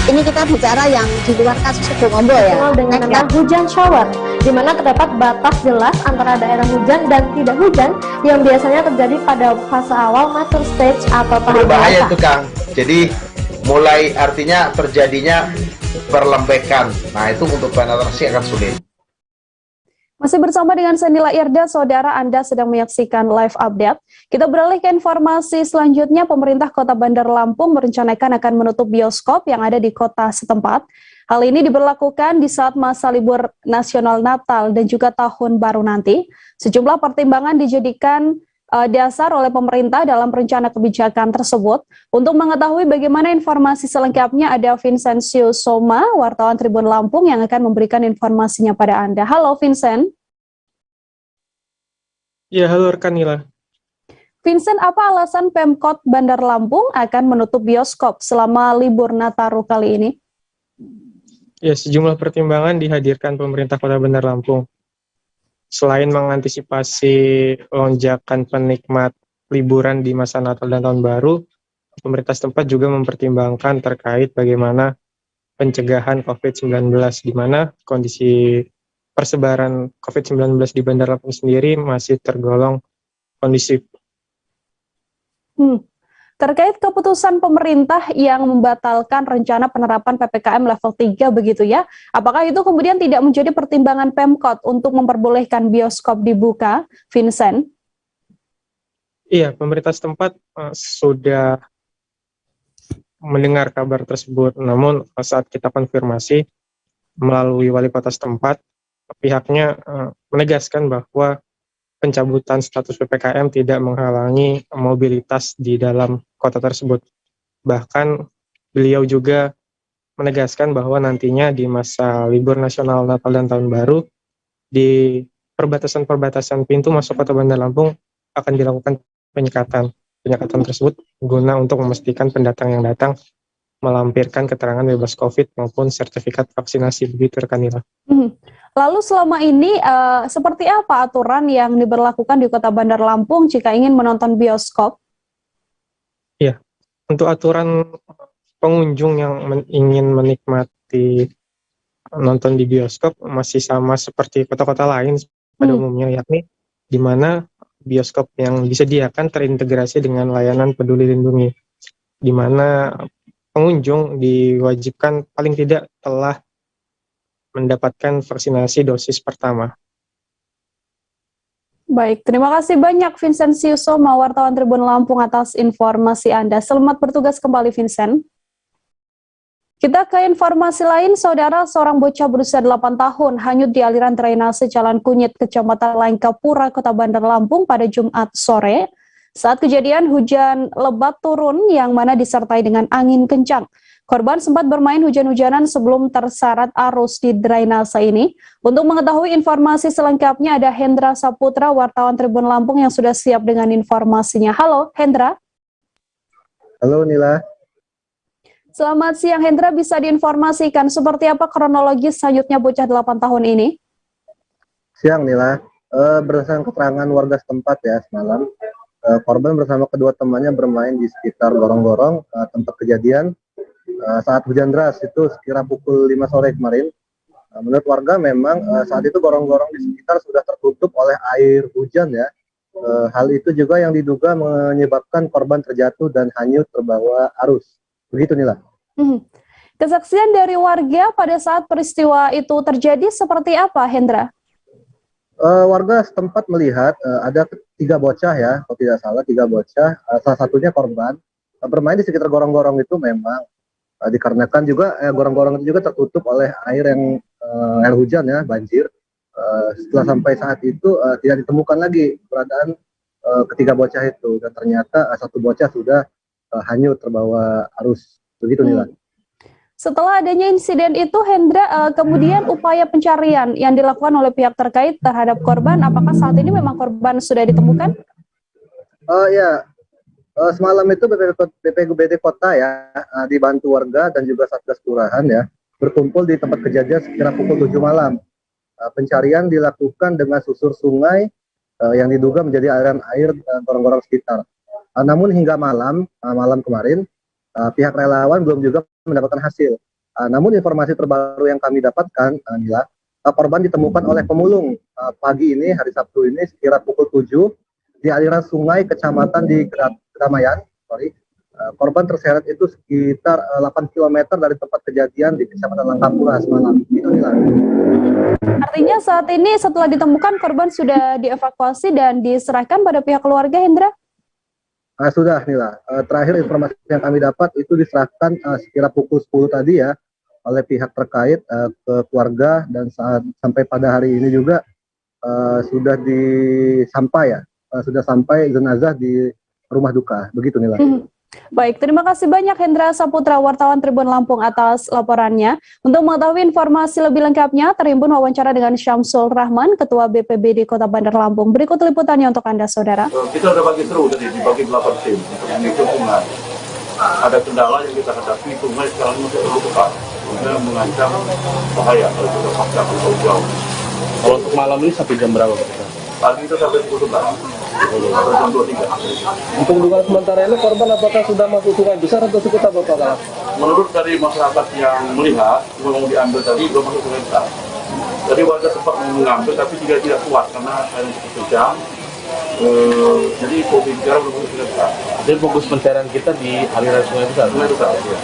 ini kita bicara yang di luar kasus Sidomombo ya, dengan hujan shower, di mana terdapat batas jelas antara daerah hujan dan tidak hujan yang biasanya terjadi pada fase awal mature stage atau tahap berbahaya itu Kang. Jadi mulai artinya terjadinya perlembekan. Nah itu untuk penetrasi akan sulit. Masih bersama dengan saya Nila Irda, saudara Anda sedang menyaksikan live update. Kita beralih ke informasi selanjutnya. Pemerintah Kota Bandar Lampung merencanakan akan menutup bioskop yang ada di kota setempat. Hal ini diberlakukan di saat masa libur nasional Natal dan juga Tahun Baru nanti. Sejumlah pertimbangan dijadikan dasar oleh pemerintah dalam rencana kebijakan tersebut. Untuk mengetahui bagaimana informasi selengkapnya ada Vincencio Soma, wartawan Tribun Lampung yang akan memberikan informasinya pada Anda. Halo Vincent. Ya, halo rekan Nila. Vincent, apa alasan Pemkot Bandar Lampung akan menutup bioskop selama libur Nataru kali ini? Ya, sejumlah pertimbangan dihadirkan pemerintah Kota Bandar Lampung. Selain mengantisipasi lonjakan penikmat liburan di masa Natal dan Tahun Baru, pemerintah setempat juga mempertimbangkan terkait bagaimana pencegahan COVID-19, di mana kondisi persebaran COVID-19 di Bandar Lampung sendiri masih tergolong kondusif. Terkait keputusan pemerintah yang membatalkan rencana penerapan PPKM level 3 begitu ya, apakah itu kemudian tidak menjadi pertimbangan Pemkot untuk memperbolehkan bioskop dibuka, Vincent? Iya, pemerintah setempat sudah mendengar kabar tersebut, namun saat kita konfirmasi melalui wali kota setempat, pihaknya menegaskan bahwa pencabutan status PPKM tidak menghalangi mobilitas di dalam kota tersebut. Bahkan beliau juga menegaskan bahwa nantinya di masa libur nasional Natal dan Tahun Baru di perbatasan pintu masuk Kota Bandar Lampung akan dilakukan penyekatan. Penyekatan tersebut guna untuk memastikan pendatang yang datang melampirkan keterangan bebas COVID maupun sertifikat vaksinasi, begitu rekan Nila. Lalu selama ini seperti apa aturan yang diberlakukan di Kota Bandar Lampung jika ingin menonton bioskop? Ya, untuk aturan pengunjung yang ingin menikmati nonton di bioskop masih sama seperti kota-kota lain pada umumnya, yakni di mana bioskop yang disediakan terintegrasi dengan layanan Peduli Lindungi, di mana pengunjung diwajibkan paling tidak telah mendapatkan vaksinasi dosis pertama. Baik, terima kasih banyak Vincentius Soma, wartawan Tribun Lampung atas informasi Anda. Selamat bertugas kembali, Vincent. Kita ke informasi lain, saudara, seorang bocah berusia 8 tahun hanyut di aliran drainase Jalan Kunyit, Kecamatan Langkapura, Kota Bandar Lampung pada Jumat sore. Saat kejadian, hujan lebat turun yang mana disertai dengan angin kencang. Korban sempat bermain hujan-hujanan sebelum terseret arus di drainase ini. Untuk mengetahui informasi selengkapnya ada Hendra Saputra, wartawan Tribun Lampung yang sudah siap dengan informasinya. Halo, Hendra. Halo, Nila. Selamat siang, Hendra. Bisa diinformasikan seperti apa kronologis hanyutnya bocah 8 tahun ini? Siang, Nila. Berdasarkan keterangan warga setempat ya, semalam, korban bersama kedua temannya bermain di sekitar gorong-gorong tempat kejadian saat hujan deras, itu sekira pukul 5 sore kemarin. Menurut warga memang saat itu gorong-gorong di sekitar sudah tertutup oleh air hujan ya. Hal itu juga yang diduga menyebabkan korban terjatuh dan hanyut terbawa arus. Begitu, Nila. Kesaksian dari warga pada saat peristiwa itu terjadi seperti apa, Hendra? Warga setempat melihat ada 3 bocah ya, kalau tidak salah 3 bocah, salah satunya korban bermain di sekitar gorong-gorong itu memang dikarenakan juga gorong-gorong itu juga tertutup oleh air hujan ya, banjir. Setelah sampai saat itu tidak ditemukan lagi keberadaan ketiga bocah itu, dan ternyata satu bocah sudah hanyut terbawa arus. Begitu, Nila. Setelah adanya insiden itu, Hendra, kemudian upaya pencarian yang dilakukan oleh pihak terkait terhadap korban, apakah saat ini memang korban sudah ditemukan? Semalam itu BPBD Kota ya, dibantu warga dan juga Satgas Kelurahan ya, berkumpul di tempat kejadian sekira pukul 7 malam. Pencarian dilakukan dengan susur sungai yang diduga menjadi aliran air gorong-gorong sekitar. Namun hingga malam kemarin, pihak relawan belum juga mendapatkan hasil. Namun informasi terbaru yang kami dapatkan, Nila, korban ditemukan oleh pemulung pagi ini, hari Sabtu ini, sekira pukul 7 di aliran sungai kecamatan di Kedamaian. Korban terseret itu sekitar 8 km dari tempat kejadian di Kecamatan Langkapura semalam. Itu, Nila. Artinya saat ini setelah ditemukan korban sudah dievakuasi dan diserahkan pada pihak keluarga, Hendra? Sudah, Nila. Terakhir informasi yang kami dapat itu diserahkan sekira pukul 10 tadi ya oleh pihak terkait ke keluarga, dan sampai pada hari ini juga sudah sampai jenazah di rumah duka. Begitu, Nila. Baik, terima kasih banyak Hendra Saputra, wartawan Tribun Lampung atas laporannya. Untuk mengetahui informasi lebih lengkapnya, terhimpun wawancara dengan Syamsul Rahman, Ketua BPBD Kota Bandar Lampung. Berikut liputannya untuk Anda, Saudara. Kita udah bagi seru tadi, dibagi 8 tim untuk menghitung sungai. Ada kendala yang kita hadapi, sungai sekarang masih terlalu besar, sehingga mengancam bahaya kalau kita paksa atau jauh. Kalau untuk malam ini sampai jam berapa? Pagi itu sampai pukul 11. Jam 23. Untuk dugaan sementara ini korban apakah sudah masuk sungai besar atau sekitar berapa? Menurut dari masyarakat yang melihat, mau diambil tadi belum masuk sungai besar. Jadi warga sempat mengambil tapi tidak kuat karena air cukup kencang. Jadi posisi sekarang belum masuk sungai besar. Jadi fokus pencarian kita di aliran sungai besar. Sungai besar, ya.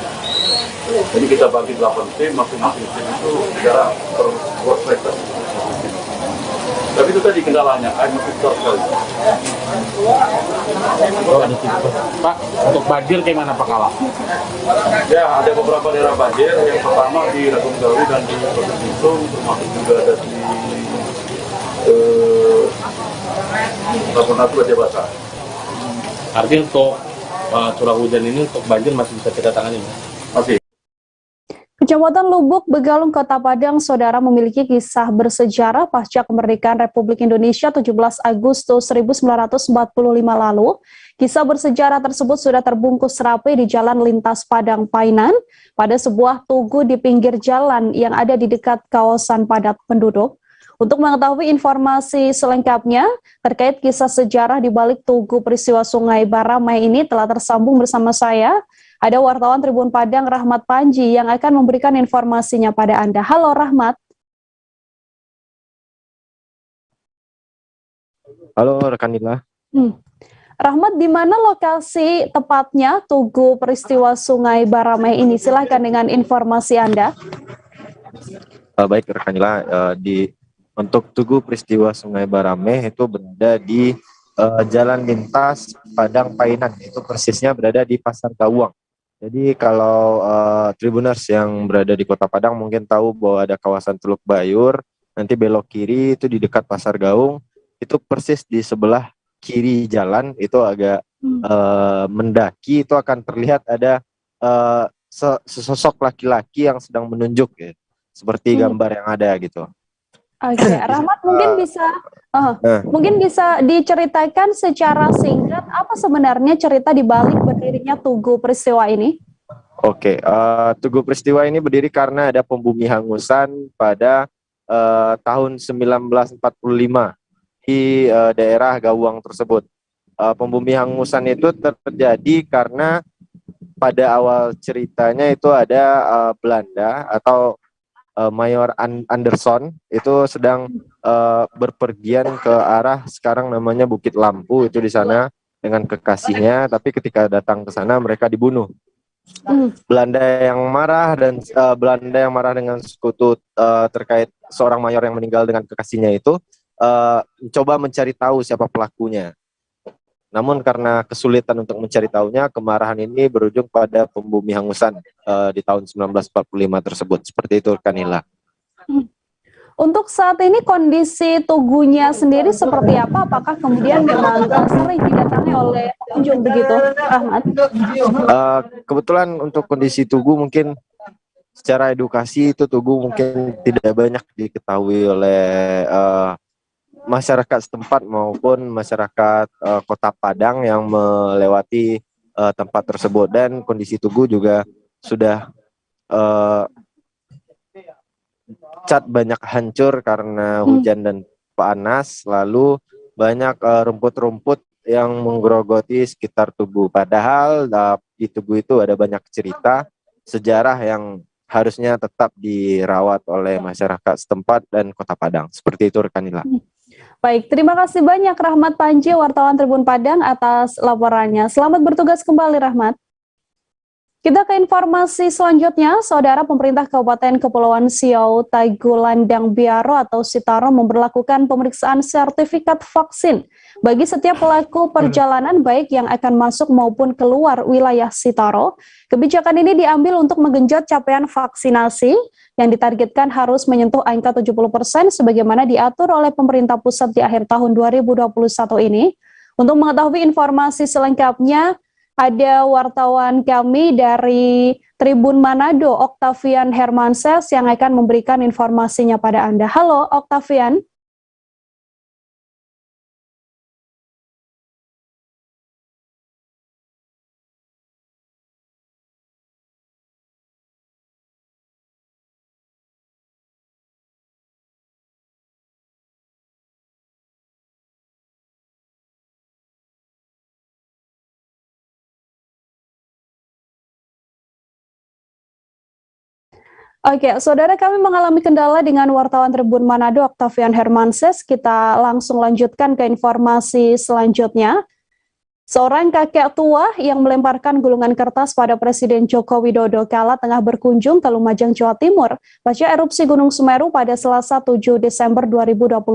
Jadi kita bagi 8 tim, masing-masing tim itu secara per work sector. Tapi itu tadi kendalanya, air masih besar sekali. Pak, untuk banjir gimana Pak Kala? Ya, ada beberapa daerah banjir. Yang pertama di Ragung Gawi dan di Kota Bitung, termasuk juga ada di Labuan Ratu Raja Basah. Artinya untuk curah hujan ini untuk banjir masih bisa kita tangani? Masih. Kecamatan Lubuk, Begalung, Kota Padang, saudara memiliki kisah bersejarah pasca kemerdekaan Republik Indonesia 17 Agustus 1945 lalu. Kisah bersejarah tersebut sudah terbungkus rapi di Jalan Lintas Padang Painan pada sebuah tugu di pinggir jalan yang ada di dekat kawasan padat penduduk. Untuk mengetahui informasi selengkapnya terkait kisah sejarah di balik tugu peristiwa Sungai Baramai ini telah tersambung bersama saya. Ada wartawan Tribun Padang Rahmat Panji yang akan memberikan informasinya pada Anda. Halo Rahmat. Halo rekan Nila. Rahmat, di mana lokasi tepatnya tugu peristiwa Sungai Baramai ini? Silahkan dengan informasi Anda. Baik rekan Nila, untuk tugu peristiwa Sungai Baramai itu berada di Jalan Lintas Padang Painan, itu persisnya berada di Pasar Gawang. Jadi kalau Tribuners yang berada di Kota Padang mungkin tahu bahwa ada kawasan Teluk Bayur, nanti belok kiri itu di dekat Pasar Gaung, itu persis di sebelah kiri jalan itu agak mendaki, itu akan terlihat ada sesosok laki-laki yang sedang menunjuk ya, seperti gambar yang ada gitu. Oke, Rahmat mungkin bisa diceritakan secara singkat apa sebenarnya cerita di balik berdirinya tugu peristiwa ini? Oke, tugu peristiwa ini berdiri karena ada pembumi hangusan pada tahun 1945 di daerah Gawang tersebut. Pembumi hangusan itu terjadi karena pada awal ceritanya itu ada Belanda atau Mayor Anderson itu sedang berpergian ke arah sekarang namanya Bukit Lampu, itu di sana dengan kekasihnya, tapi ketika datang ke sana mereka dibunuh. Belanda yang marah dengan sekutu terkait seorang mayor yang meninggal dengan kekasihnya itu mencoba mencari tahu siapa pelakunya. Namun karena kesulitan untuk mencari tahunya, kemarahan ini berujung pada pembumi hangusan di tahun 1945 tersebut. Seperti itu, Kanila. Untuk saat ini kondisi tugunya sendiri seperti apa? Apakah kemudian memang sering didatangi oleh pengunjung begitu, Rahmat? Kebetulan untuk kondisi tugu mungkin secara edukasi itu tugu mungkin tidak banyak diketahui oleh masyarakat setempat maupun masyarakat Kota Padang yang melewati tempat tersebut, dan kondisi tugu juga sudah cat banyak hancur karena hujan dan panas, lalu banyak rumput-rumput yang menggerogoti sekitar tugu. Padahal di tugu itu ada banyak cerita sejarah yang harusnya tetap dirawat oleh masyarakat setempat dan Kota Padang. Seperti itu, Rekanila. Baik, terima kasih banyak Rahmat Panji, wartawan Tribun Padang atas laporannya. Selamat bertugas kembali, Rahmat. Kita ke informasi selanjutnya. Saudara, pemerintah Kabupaten Kepulauan Siau, Taigulandang Biaro atau Sitaro memberlakukan pemeriksaan sertifikat vaksin bagi setiap pelaku perjalanan baik yang akan masuk maupun keluar wilayah Sitaro. Kebijakan ini diambil untuk menggenjot capaian vaksinasi yang ditargetkan harus menyentuh angka 70% sebagaimana diatur oleh pemerintah pusat di akhir tahun 2021 ini. Untuk mengetahui informasi selengkapnya, ada wartawan kami dari Tribun Manado, Octavian Hermansyah, yang akan memberikan informasinya pada Anda. Halo, Octavian. Oke, saudara, kami mengalami kendala dengan wartawan Tribun Manado, Octavian Hermansyah. Kita langsung lanjutkan ke informasi selanjutnya. Seorang kakek tua yang melemparkan gulungan kertas pada Presiden Joko Widodo kala tengah berkunjung ke Lumajang, Jawa Timur pasca erupsi Gunung Semeru pada Selasa 7 Desember 2021,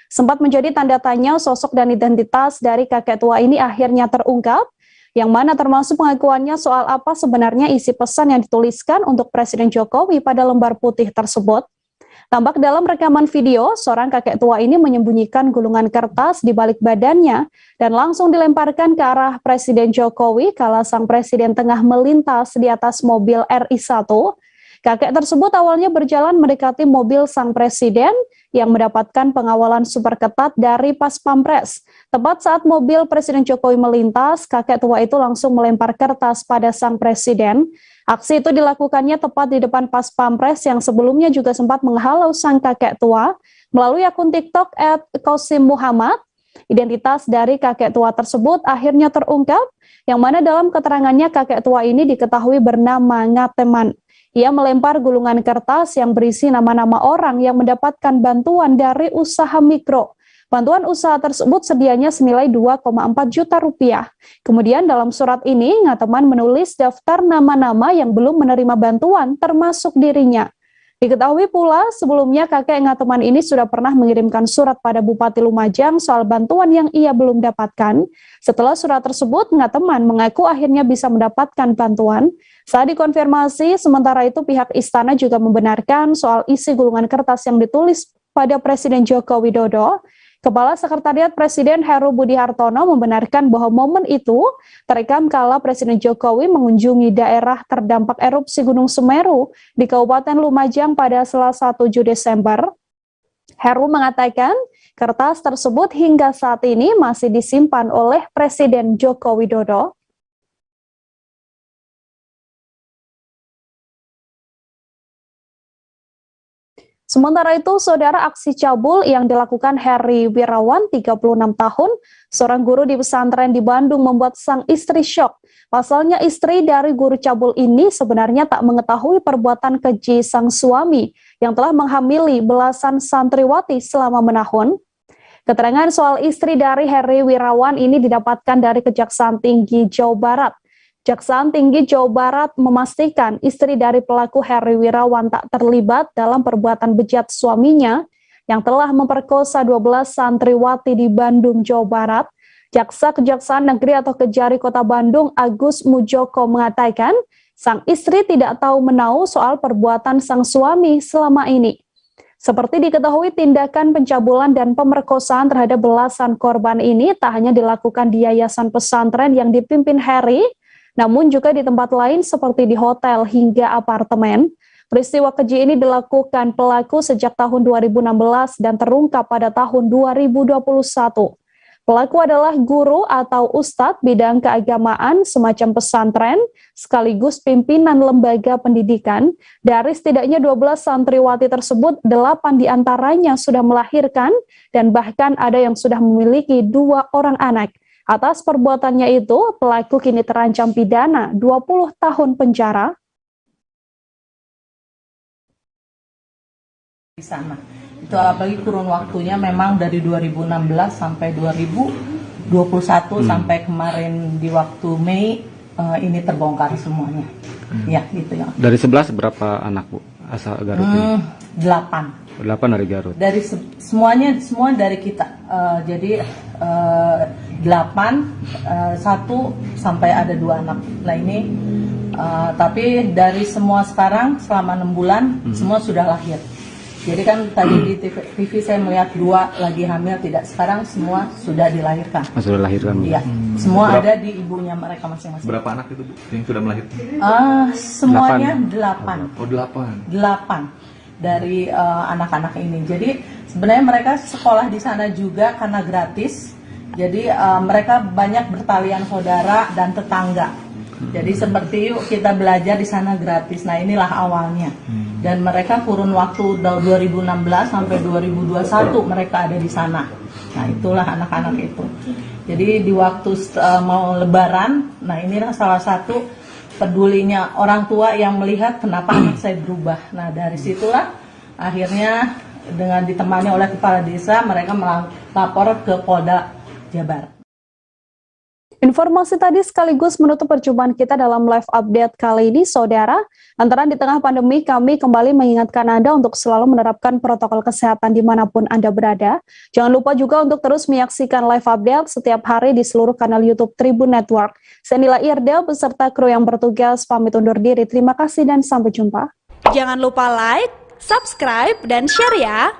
sempat menjadi tanda tanya sosok dan identitas dari kakek tua ini akhirnya terungkap, yang mana termasuk pengakuannya soal apa sebenarnya isi pesan yang dituliskan untuk Presiden Jokowi pada lembar putih tersebut. Tampak dalam rekaman video, seorang kakek tua ini menyembunyikan gulungan kertas di balik badannya dan langsung dilemparkan ke arah Presiden Jokowi kala sang presiden tengah melintas di atas mobil RI1. Kakek tersebut awalnya berjalan mendekati mobil sang presiden yang mendapatkan pengawalan super ketat dari Pas Pampres. Tepat saat mobil Presiden Jokowi melintas, kakek tua itu langsung melempar kertas pada sang presiden. Aksi itu dilakukannya tepat di depan Pas Pampres yang sebelumnya juga sempat menghalau sang kakek tua melalui akun TikTok @kosimmuhammad. Identitas dari kakek tua tersebut akhirnya terungkap, yang mana dalam keterangannya kakek tua ini diketahui bernama Ngateman. Ia melempar gulungan kertas yang berisi nama-nama orang yang mendapatkan bantuan dari usaha mikro. Bantuan usaha tersebut sedianya senilai 2,4 juta rupiah. Kemudian dalam surat ini, Ngateman menulis daftar nama-nama yang belum menerima bantuan termasuk dirinya. Diketahui pula sebelumnya kakek Ngateman ini sudah pernah mengirimkan surat pada Bupati Lumajang soal bantuan yang ia belum dapatkan. Setelah surat tersebut, Ngateman mengaku akhirnya bisa mendapatkan bantuan. Saat dikonfirmasi, sementara itu pihak istana juga membenarkan soal isi gulungan kertas yang ditulis pada Presiden Joko Widodo. Kepala Sekretariat Presiden Heru Budi Hartono membenarkan bahwa momen itu terekam kala Presiden Jokowi mengunjungi daerah terdampak erupsi Gunung Semeru di Kabupaten Lumajang pada Selasa 7 Desember. Heru mengatakan kertas tersebut hingga saat ini masih disimpan oleh Presiden Joko Widodo. Sementara itu, saudara, aksi cabul yang dilakukan Heri Wirawan, 36 tahun, seorang guru di pesantren di Bandung membuat sang istri syok. Pasalnya istri dari guru cabul ini sebenarnya tak mengetahui perbuatan keji sang suami yang telah menghamili belasan santriwati selama menahun. Keterangan soal istri dari Heri Wirawan ini didapatkan dari Kejaksaan Tinggi Jawa Barat. Kejaksaan Tinggi Jawa Barat memastikan istri dari pelaku Heri Wirawan tak terlibat dalam perbuatan bejat suaminya yang telah memperkosa 12 santriwati di Bandung, Jawa Barat. Jaksa Kejaksaan Negeri atau Kejari Kota Bandung, Agus Mujoko, mengatakan sang istri tidak tahu menahu soal perbuatan sang suami selama ini. Seperti diketahui, tindakan pencabulan dan pemerkosaan terhadap belasan korban ini tak hanya dilakukan di yayasan pesantren yang dipimpin Heri, namun juga di tempat lain seperti di hotel hingga apartemen. Peristiwa keji ini dilakukan pelaku sejak tahun 2016 dan terungkap pada tahun 2021. Pelaku adalah guru atau ustadz bidang keagamaan semacam pesantren, sekaligus pimpinan lembaga pendidikan. Dari setidaknya 12 santriwati tersebut, 8 diantaranya sudah melahirkan dan bahkan ada yang sudah memiliki 2 orang anak. Atas perbuatannya itu, pelaku kini terancam pidana 20 tahun penjara. Di sana. Itu apalagi kurun waktunya memang dari 2016 sampai 2021 sampai kemarin di waktu Mei ini terbongkar semuanya. Ya, gitu ya. Dari 11 berapa anak, Bu? Asal Garut ini? 8. 8 dari Garut. Dari semua dari kita. Jadi 8, 1 sampai ada 2 anak. Nah ini tapi dari semua sekarang selama 6 bulan semua sudah lahir. Jadi kan tadi di TV saya melihat 2 lagi hamil, tidak, sekarang semua sudah dilahirkan. Sudah dilahirkan. Iya, semua ada di ibunya mereka masing-masing. Berapa anak itu, Bu, yang sudah melahirkan? Semuanya 8. Oh, 8. 8 dari anak-anak ini. Jadi sebenarnya mereka sekolah di sana juga karena gratis. Jadi mereka banyak bertalian saudara dan tetangga. Jadi seperti yuk kita belajar di sana gratis. Nah inilah awalnya. Dan mereka kurun waktu 2016 sampai 2021 mereka ada di sana. Nah itulah anak-anak itu. Jadi di waktu mau lebaran, nah inilah salah satu pedulinya orang tua yang melihat kenapa anak saya berubah. Nah dari situlah akhirnya dengan ditemani oleh kepala desa mereka melapor ke Polda Jabar. Informasi tadi sekaligus menutup perjumpaan kita dalam live update kali ini, saudara. Antara di tengah pandemi, kami kembali mengingatkan Anda untuk selalu menerapkan protokol kesehatan dimanapun Anda berada. Jangan lupa juga untuk terus menyaksikan live update setiap hari di seluruh kanal YouTube Tribun Network. Saya Nila Irda beserta kru yang bertugas pamit undur diri. Terima kasih dan sampai jumpa. Jangan lupa like, subscribe, dan share ya.